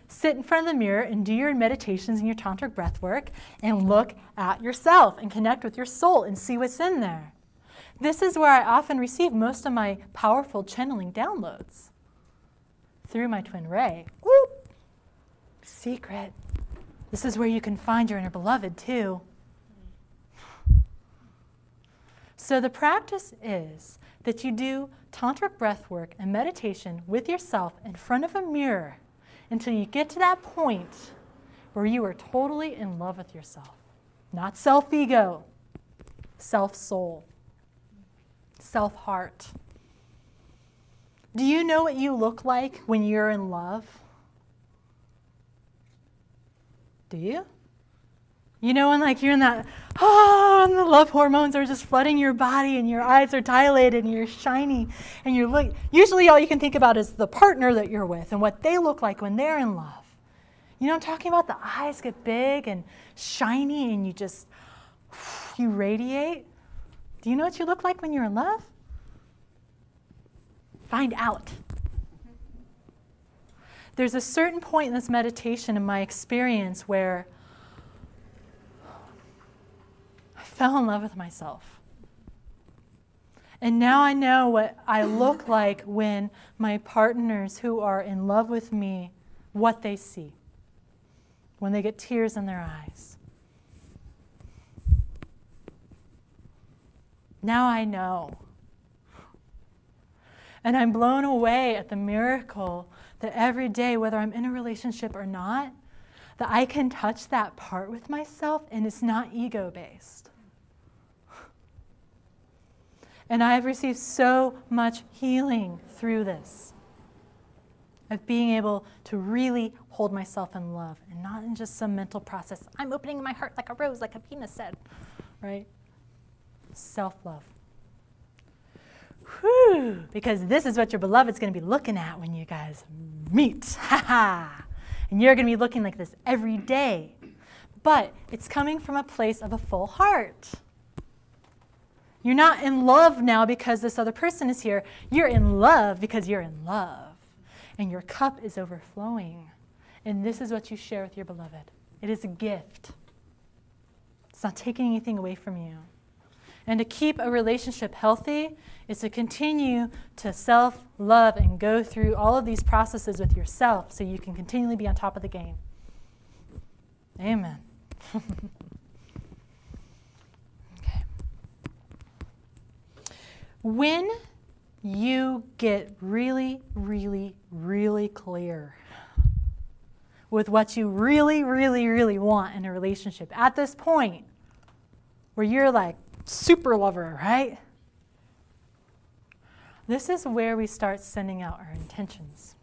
Sit in front of the mirror and do your meditations and your tantric breath work and look at yourself and connect with your soul and see what's in there. This is where I often receive most of my powerful channeling downloads. Through my twin ray. Whoop! Secret. This is where you can find your inner beloved too. So the practice is that you do tantric breath work and meditation with yourself in front of a mirror until you get to that point where you are totally in love with yourself. Not self-ego, self-soul, self-heart. Do you know what you look like when you're in love? Do you? You know when like you're in that, and the love hormones are just flooding your body and your eyes are dilated and you're shiny and you're usually all you can think about is the partner that you're with and what they look like when they're in love. You know what I'm talking about? The eyes get big and shiny and you radiate. Do you know what you look like when you're in love? Find out. There's a certain point in this meditation in my experience where I fell in love with myself. And now I know what I look like when my partners who are in love with me, what they see, when they get tears in their eyes. Now I know. And I'm blown away at the miracle that every day, whether I'm in a relationship or not, that I can touch that part with myself and it's not ego-based. And I've received so much healing through this, of being able to really hold myself in love and not in just some mental process. I'm opening my heart like a rose, like Avena said, right? Self-love. Whew, because this is what your beloved's going to be looking at when you guys meet. And you're going to be looking like this every day. But it's coming from a place of a full heart. You're not in love now because this other person is here. You're in love because you're in love. And your cup is overflowing. And this is what you share with your beloved. It is a gift. It's not taking anything away from you. And to keep a relationship healthy is to continue to self-love and go through all of these processes with yourself so you can continually be on top of the game. Amen. Okay. When you get really, really, really clear with what you really, really, really want in a relationship, at this point where you're like super lover, right? This is where we start sending out our intentions.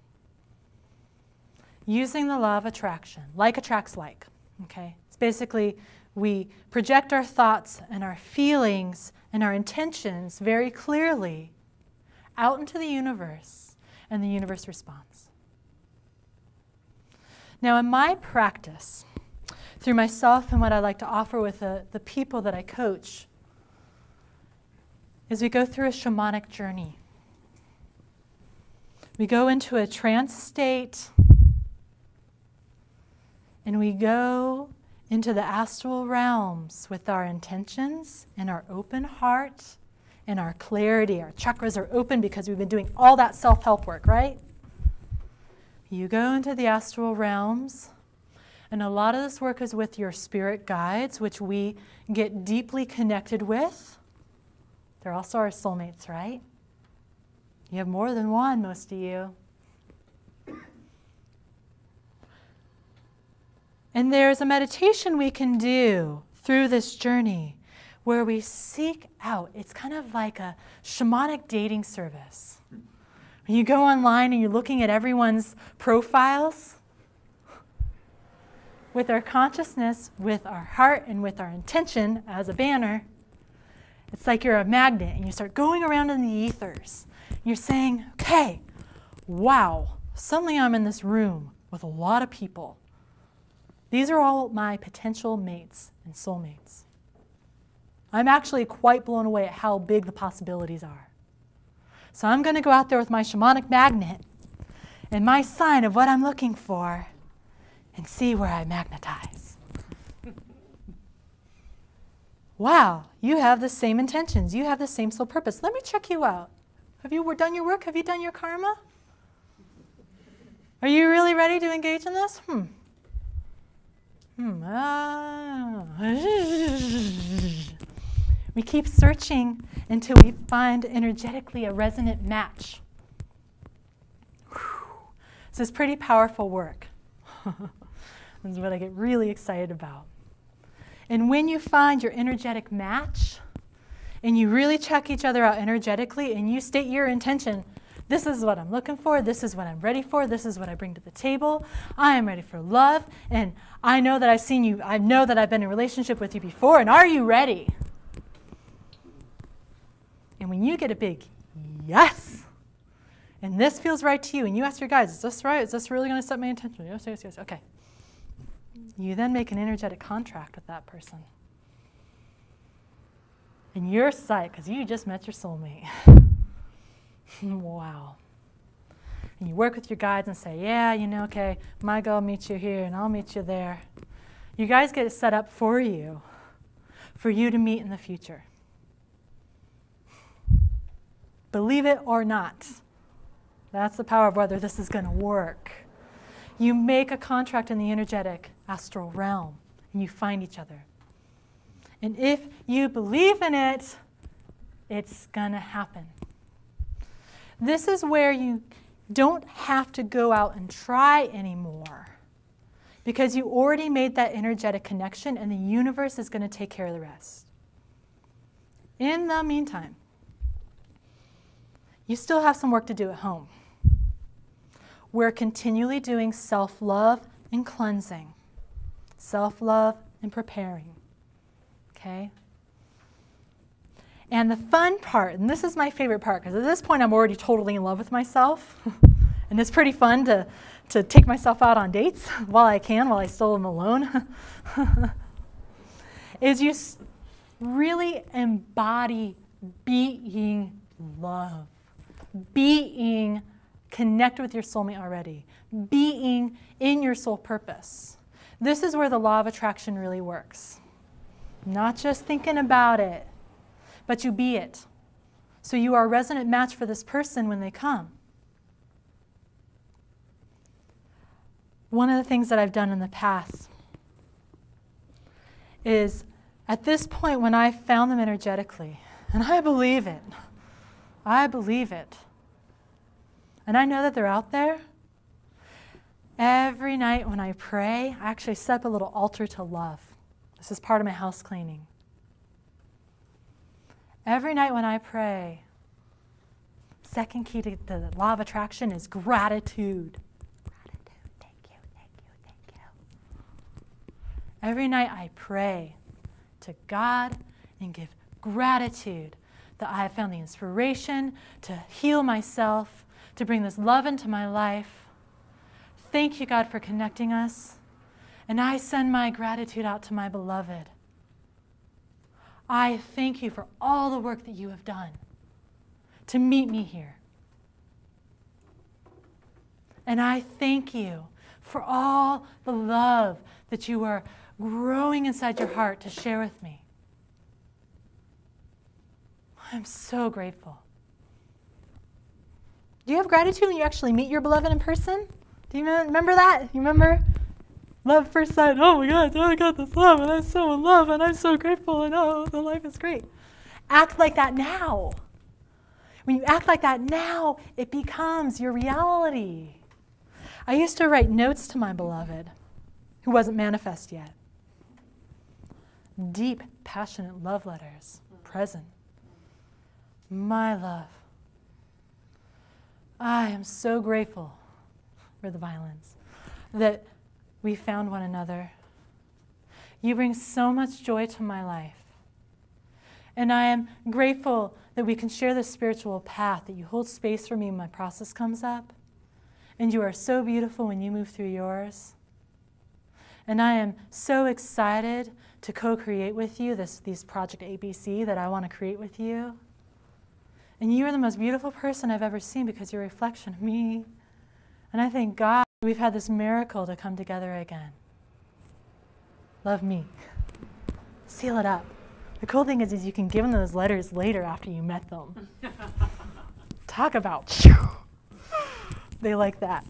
Using the law of attraction. Like attracts like, okay? It's basically we project our thoughts and our feelings and our intentions very clearly out into the universe, and the universe responds. Now, in my practice, through myself and what I like to offer with the people that I coach, is we go through a shamanic journey. We go into a trance state, and we go into the astral realms with our intentions and our open heart and our clarity. Our chakras are open because we've been doing all that self-help work, right? You go into the astral realms, and a lot of this work is with your spirit guides, which we get deeply connected with. They're also our soulmates, right? You have more than one, most of you. And there's a meditation we can do through this journey where we seek out. It's kind of like a shamanic dating service. When you go online and you're looking at everyone's profiles, with our consciousness, with our heart, and with our intention as a banner, it's like you're a magnet and you start going around in the ethers. You're saying, okay, wow, suddenly I'm in this room with a lot of people. These are all my potential mates and soulmates. I'm actually quite blown away at how big the possibilities are. So I'm going to go out there with my shamanic magnet and my sign of what I'm looking for and see where I magnetize. Wow, you have the same intentions. You have the same soul purpose. Let me check you out. Have you done your work? Have you done your karma? Are you really ready to engage in this? We keep searching until we find energetically a resonant match. This is pretty powerful work. This is what I get really excited about. And when you find your energetic match, and you really check each other out energetically, and you state your intention, this is what I'm looking for, this is what I'm ready for, this is what I bring to the table, I am ready for love, and I know that I've seen you, I know that I've been in a relationship with you before, and are you ready? And when you get a big yes, and this feels right to you, and you ask your guides, is this right? Is this really going to set my intention? Yes, yes, yes, okay. You then make an energetic contract with that person. In your sight, because you just met your soulmate. Wow. And you work with your guides and say, yeah, okay, my God will meet you here and I'll meet you there. You guys get it set up for you to meet in the future. Believe it or not. That's the power of whether this is going to work. You make a contract in the energetic astral realm, and you find each other. And if you believe in it, it's going to happen. This is where you don't have to go out and try anymore, because you already made that energetic connection, and the universe is going to take care of the rest. In the meantime, you still have some work to do at home. We're continually doing self-love and cleansing, self-love and preparing, okay? And the fun part, and this is my favorite part, because at this point I'm already totally in love with myself, and it's pretty fun to take myself out on dates while I still am alone, is you really embody being love, being connect with your soulmate already, being in your soul purpose. This is where the law of attraction really works. Not just thinking about it, but you be it. So you are a resonant match for this person when they come. One of the things that I've done in the past is, at this point when I found them energetically, and I believe it, and I know that they're out there. Every night when I pray, I actually set up a little altar to love. This is part of my house cleaning. Every night when I pray, second key to the law of attraction is gratitude. Gratitude, thank you, thank you, thank you. Every night I pray to God and give gratitude that I have found the inspiration to heal myself, to bring this love into my life. Thank you, God, for connecting us. And I send my gratitude out to my beloved. I thank you for all the work that you have done to meet me here. And I thank you for all the love that you are growing inside your heart to share with me. I'm so grateful. Do you have gratitude when you actually meet your beloved in person? Do you remember that? You remember? Love first sight. Oh my God, I got this love, and I'm so in love, and I'm so grateful, and oh, the life is great. Act like that now. When you act like that now, it becomes your reality. I used to write notes to my beloved, who wasn't manifest yet. Deep, passionate love letters, present. My love. I am so grateful for the violence that we found one another. You bring so much joy to my life. And I am grateful that we can share this spiritual path, that you hold space for me when my process comes up. And you are so beautiful when you move through yours. And I am so excited to co-create with you these Project ABC that I want to create with you. And you are the most beautiful person I've ever seen because you're a reflection of me. And I thank God we've had this miracle to come together again. Love me. Seal it up. The cool thing is you can give them those letters later after you met them. Talk about, they like that.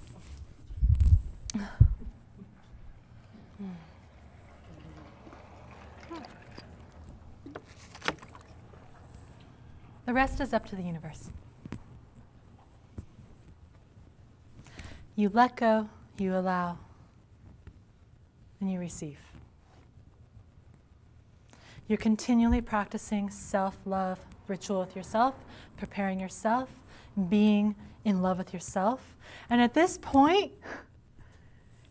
The rest is up to the universe. You let go, you allow, and you receive. You're continually practicing self-love ritual with yourself, preparing yourself, being in love with yourself. And at this point,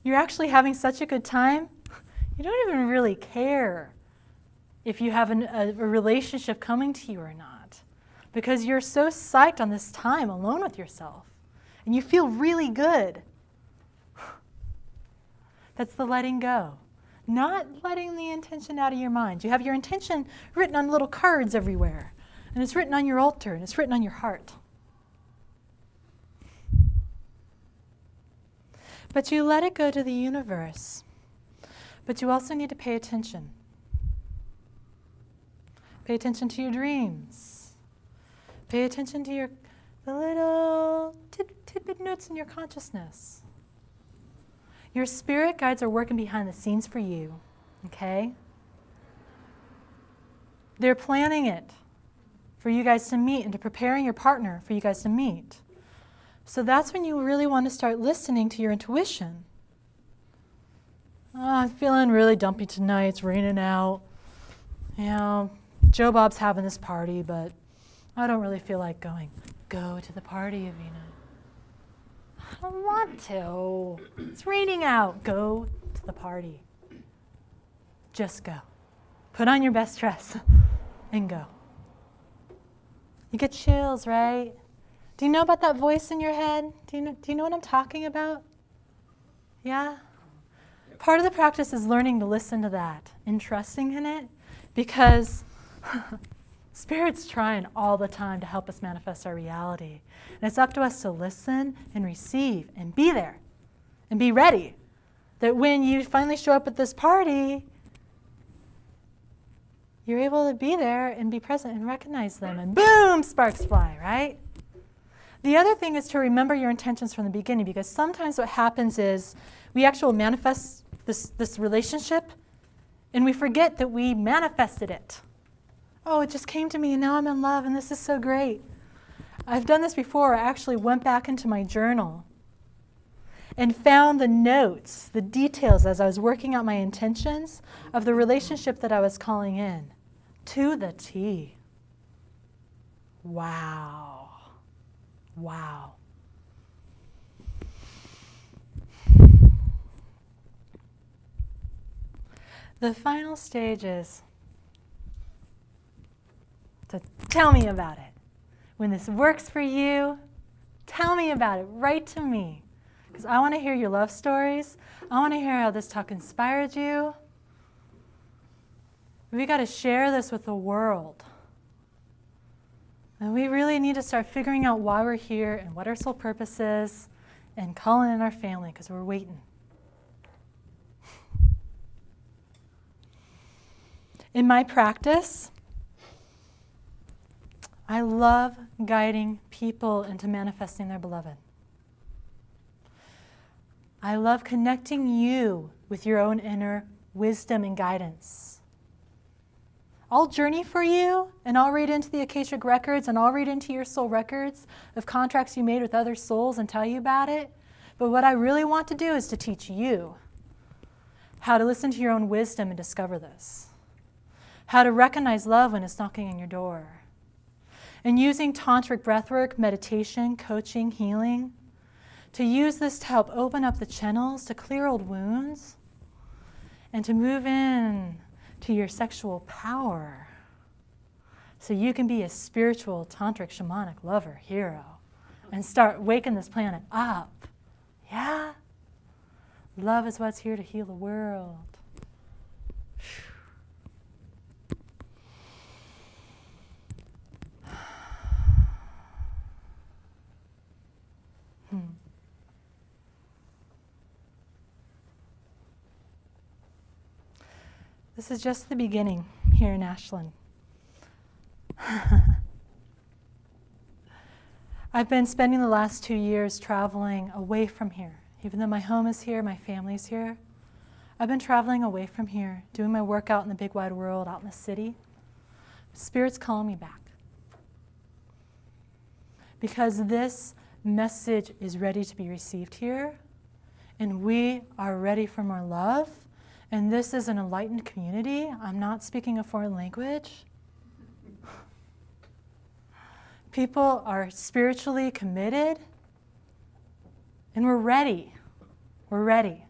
you're actually having such a good time, you don't even really care if you have a relationship coming to you or not. Because you're so psyched on this time alone with yourself. And you feel really good. That's the letting go. Not letting the intention out of your mind. You have your intention written on little cards everywhere. And it's written on your altar, and it's written on your heart. But you let it go to the universe. But you also need to pay attention. Pay attention to your dreams. Pay attention to the little tidbit notes in your consciousness. Your spirit guides are working behind the scenes for you, okay? They're planning it for you guys to meet and to preparing your partner for you guys to meet. So that's when you really want to start listening to your intuition. Oh, I'm feeling really dumpy tonight. It's raining out. You know, Joe Bob's having this party, but I don't really feel like going. Go to the party, Avena. I don't want to. It's raining out. Go to the party. Just go. Put on your best dress and go. You get chills, right? Do you know about that voice in your head? Do you know what I'm talking about? Yeah? Part of the practice is learning to listen to that and trusting in it, because Spirit's trying all the time to help us manifest our reality. And it's up to us to listen and receive and be there and be ready. That when you finally show up at this party, you're able to be there and be present and recognize them, and boom, sparks fly, right? The other thing is to remember your intentions from the beginning, because sometimes what happens is we actually manifest this relationship and we forget that we manifested it. Oh, it just came to me and now I'm in love and this is so great. I've done this before. I actually went back into my journal and found the notes, the details as I was working out my intentions of the relationship that I was calling in, to the T. Wow. Wow. The final stage is to tell me about it. When this works for you, tell me about it. Write to me. Because I want to hear your love stories. I want to hear how this talk inspired you. We got to share this with the world. And we really need to start figuring out why we're here and what our soul purpose is and calling in our family, because we're waiting. In my practice, I love guiding people into manifesting their beloved. I love connecting you with your own inner wisdom and guidance. I'll journey for you, and I'll read into the Akashic records, and I'll read into your soul records of contracts you made with other souls and tell you about it. But what I really want to do is to teach you how to listen to your own wisdom and discover this. How to recognize love when it's knocking on your door. And using tantric breathwork, meditation, coaching, healing, to use this to help open up the channels, to clear old wounds, and to move in to your sexual power so you can be a spiritual, tantric, shamanic lover, hero, and start waking this planet up. Yeah? Love is what's here to heal the world. This is just the beginning here in Ashland. I've been spending the last 2 years traveling away from here. Even though my home is here, my family's here, I've been traveling away from here, doing my work out in the big wide world, out in the city. Spirit's calling me back. Because this message is ready to be received here, and we are ready for more love. And this is an enlightened community. I'm not speaking a foreign language. People are spiritually committed, and we're ready. We're ready.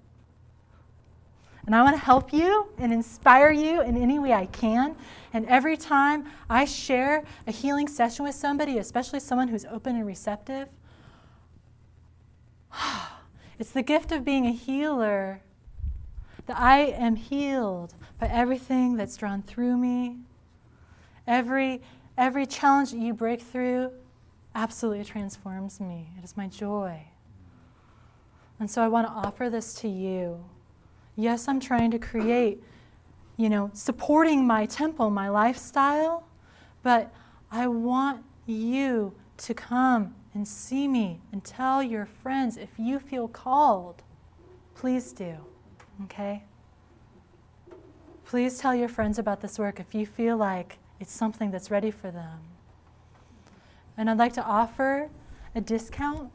And I want to help you and inspire you in any way I can. And every time I share a healing session with somebody, especially someone who's open and receptive, it's the gift of being a healer. That I am healed by everything that's drawn through me. Every challenge that you break through absolutely transforms me. It is my joy. And so I want to offer this to you. Yes, I'm trying to create, supporting my temple, my lifestyle, but I want you to come and see me and tell your friends if you feel called. Please do, okay? Please tell your friends about this work if you feel like it's something that's ready for them. And I'd like to offer a discount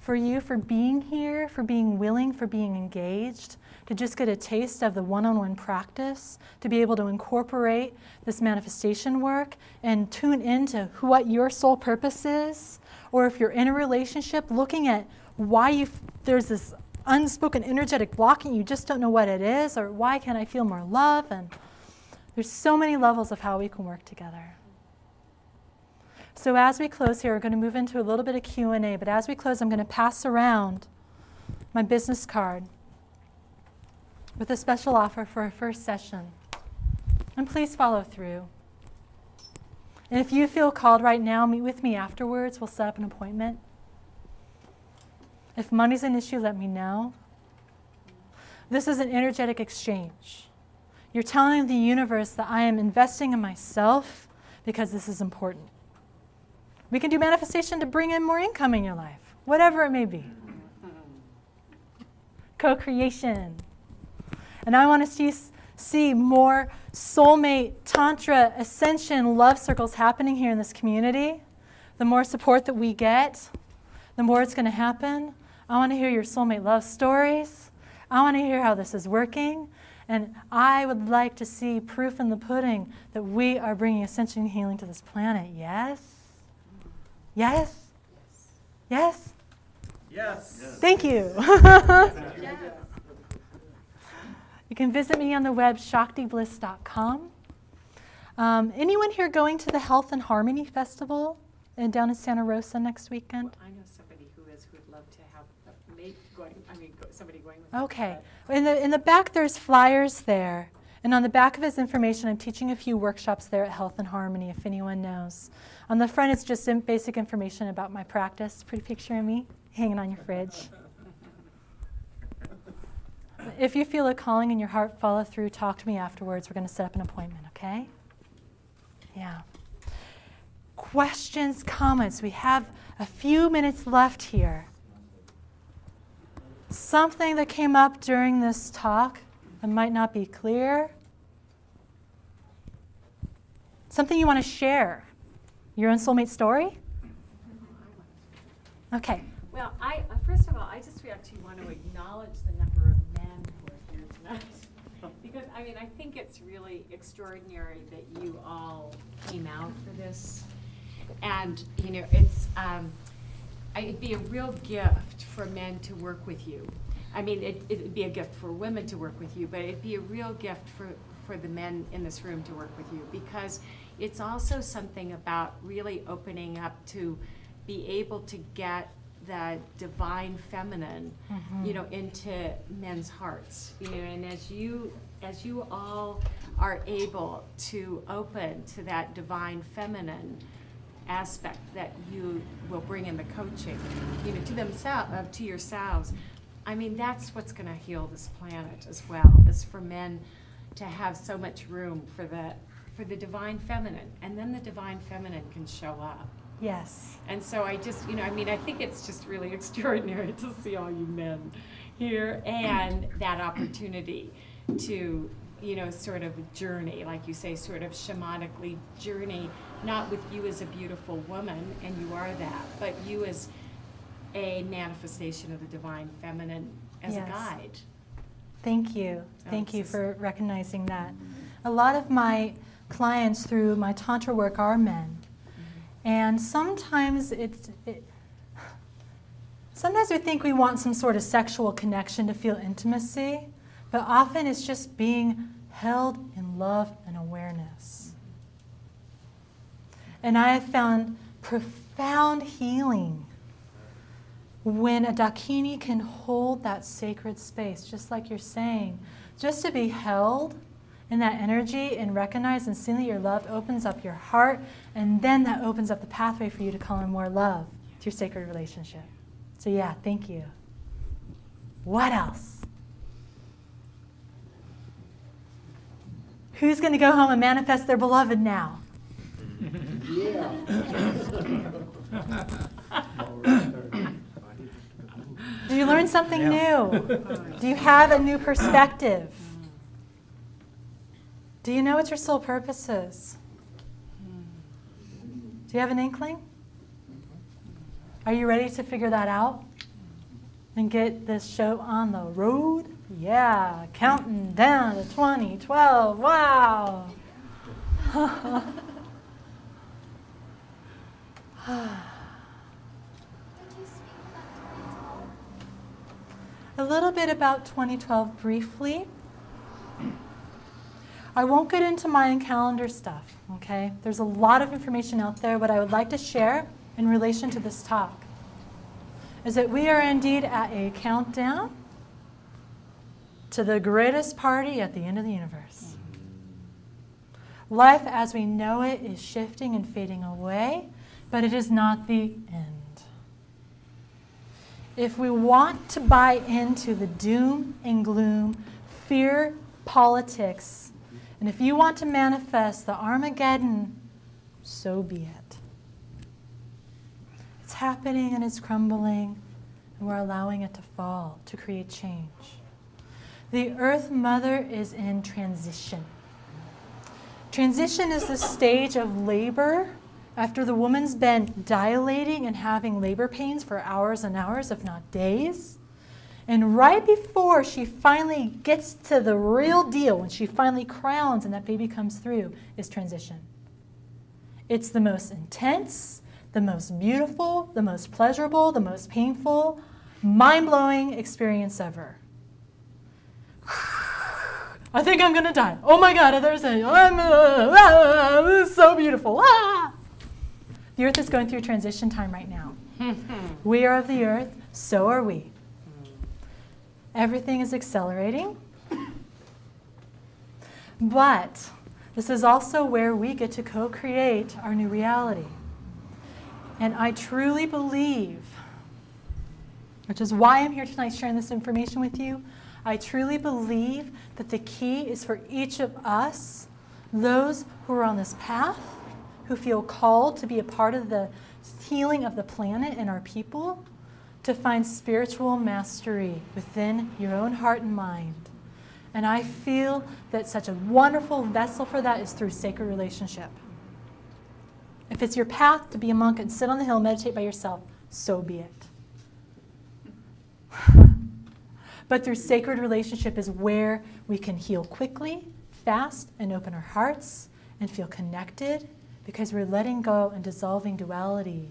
for you for being here, for being willing, for being engaged, to just get a taste of the one-on-one practice, to be able to incorporate this manifestation work and tune into what your soul purpose is, or if you're in a relationship, looking at why there's this unspoken energetic blocking, you just don't know what it is, or why can't I feel more love? And there's so many levels of how we can work together. So as we close here, we're going to move into a little bit of Q&A, but as we close, I'm going to pass around my business card with a special offer for our first session. And please follow through. And if you feel called right now, meet with me afterwards. We'll set up an appointment. If money's an issue, let me know. This is an energetic exchange. You're telling the universe that I am investing in myself because this is important. We can do manifestation to bring in more income in your life, whatever it may be. Co-creation. And I want to see more soulmate, tantra, ascension, love circles happening here in this community. The more support that we get, the more it's going to happen. I want to hear your soulmate love stories. I want to hear how this is working. And I would like to see proof in the pudding that we are bringing ascension and healing to this planet. Yes? Yes? Yes? Yes. Yes. Thank you. You can visit me on the web, shaktibliss.com. Anyone here going to the Health and Harmony Festival down in Santa Rosa next weekend? Well, I know somebody who would love to have a mate going, somebody going with Okay. In the back, there's flyers there. And on the back of his information, I'm teaching a few workshops there at Health and Harmony, if anyone knows. On the front, it's just basic information about my practice. Pretty picture of me hanging on your fridge. If you feel a calling in your heart, follow through, talk to me afterwards. We're going to set up an appointment, okay? Yeah. Questions, comments. We have a few minutes left here. Something that came up during this talk that might not be clear. Something you want to share. Your own soulmate story? Okay. Well, first of all, I just actually want to acknowledge the number of men who are here tonight. Because, I think it's really extraordinary that you all came out for this. And, it's, it'd be a real gift for men to work with you. It'd be a gift for women to work with you, but it'd be a real gift for the men in this room to work with you, because it's also something about really opening up to be able to get the divine feminine, into men's hearts. And as you all are able to open to that divine feminine aspect that you will bring in the coaching, to themselves, to yourselves. That's what's going to heal this planet as well, is for men to have so much room for the divine feminine, and then the divine feminine can show up. Yes. And so I just, I think it's just really extraordinary to see all you men here, and that opportunity to, sort of journey, like you say, sort of shamanically journey, not with you as a beautiful woman, and you are that, but you as a manifestation of the divine feminine as a guide. Thank you. Thank you for recognizing that. A lot of my clients through my Tantra work are men. And sometimes sometimes we think we want some sort of sexual connection to feel intimacy, but often it's just being held in love and awareness. And I have found profound healing when a Dakini can hold that sacred space, just like you're saying, just to be held in that energy and recognize and see that you're loved opens up your heart, and then that opens up the pathway for you to call in more love through sacred relationship. So yeah, thank you. What else? Who's going to go home and manifest their beloved now? Do you learn something new? Do you have a new perspective? Do you know what your soul purpose is? Do you have an inkling? Are you ready to figure that out and get this show on the road? Yeah, counting down to 2012. Wow. A little bit about 2012 briefly. I won't get into Mayan calendar stuff, okay? There's a lot of information out there. What I would like to share in relation to this talk is that we are indeed at a countdown to the greatest party at the end of the universe. Life as we know it is shifting and fading away, but it is not the end. If we want to buy into the doom and gloom, fear, politics, and if you want to manifest the Armageddon, so be it. It's happening and it's crumbling, and we're allowing it to fall to create change. The Earth Mother is in transition. Transition is the stage of labor after the woman's been dilating and having labor pains for hours and hours, if not days. And right before she finally gets to the real deal, when she finally crowns and that baby comes through, is transition. It's the most intense, the most beautiful, the most pleasurable, the most painful, mind-blowing experience ever. I think I'm gonna die. Oh my God, this is so beautiful. The Earth is going through transition time right now. We are of the Earth, so are we. Everything is accelerating. But this is also where we get to co-create our new reality. And I truly believe, which is why I'm here tonight sharing this information with you, I truly believe that the key is for each of us, those who are on this path, who feel called to be a part of the healing of the planet and our people, to find spiritual mastery within your own heart and mind. And I feel that such a wonderful vessel for that is through sacred relationship. If it's your path to be a monk and sit on the hill and meditate by yourself, so be it. But through sacred relationship is where we can heal quickly, fast, and open our hearts and feel connected, because we're letting go and dissolving duality.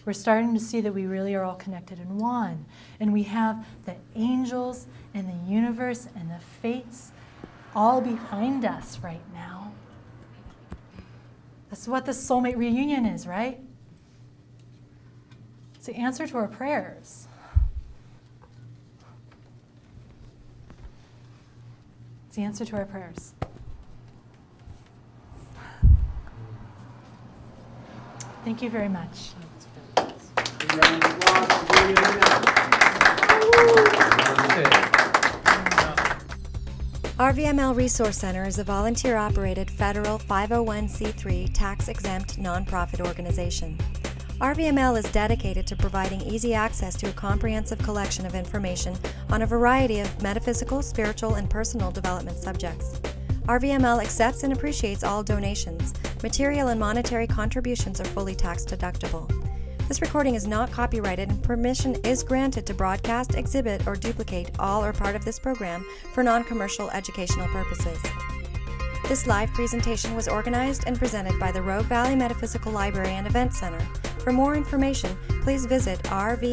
We're starting to see that we really are all connected in one. And we have the angels and the universe and the fates all behind us right now. That's what the soulmate reunion is, right? It's the answer to our prayers. It's the answer to our prayers. Thank you very much. RVML Resource Center is a volunteer-operated federal 501c3 tax-exempt nonprofit organization. RVML is dedicated to providing easy access to a comprehensive collection of information on a variety of metaphysical, spiritual, and personal development subjects. RVML accepts and appreciates all donations. Material and monetary contributions are fully tax-deductible. This recording is not copyrighted, and permission is granted to broadcast, exhibit, or duplicate all or part of this program for non-commercial educational purposes. This live presentation was organized and presented by the Rogue Valley Metaphysical Library and Event Center. For more information, please visit rvml.org.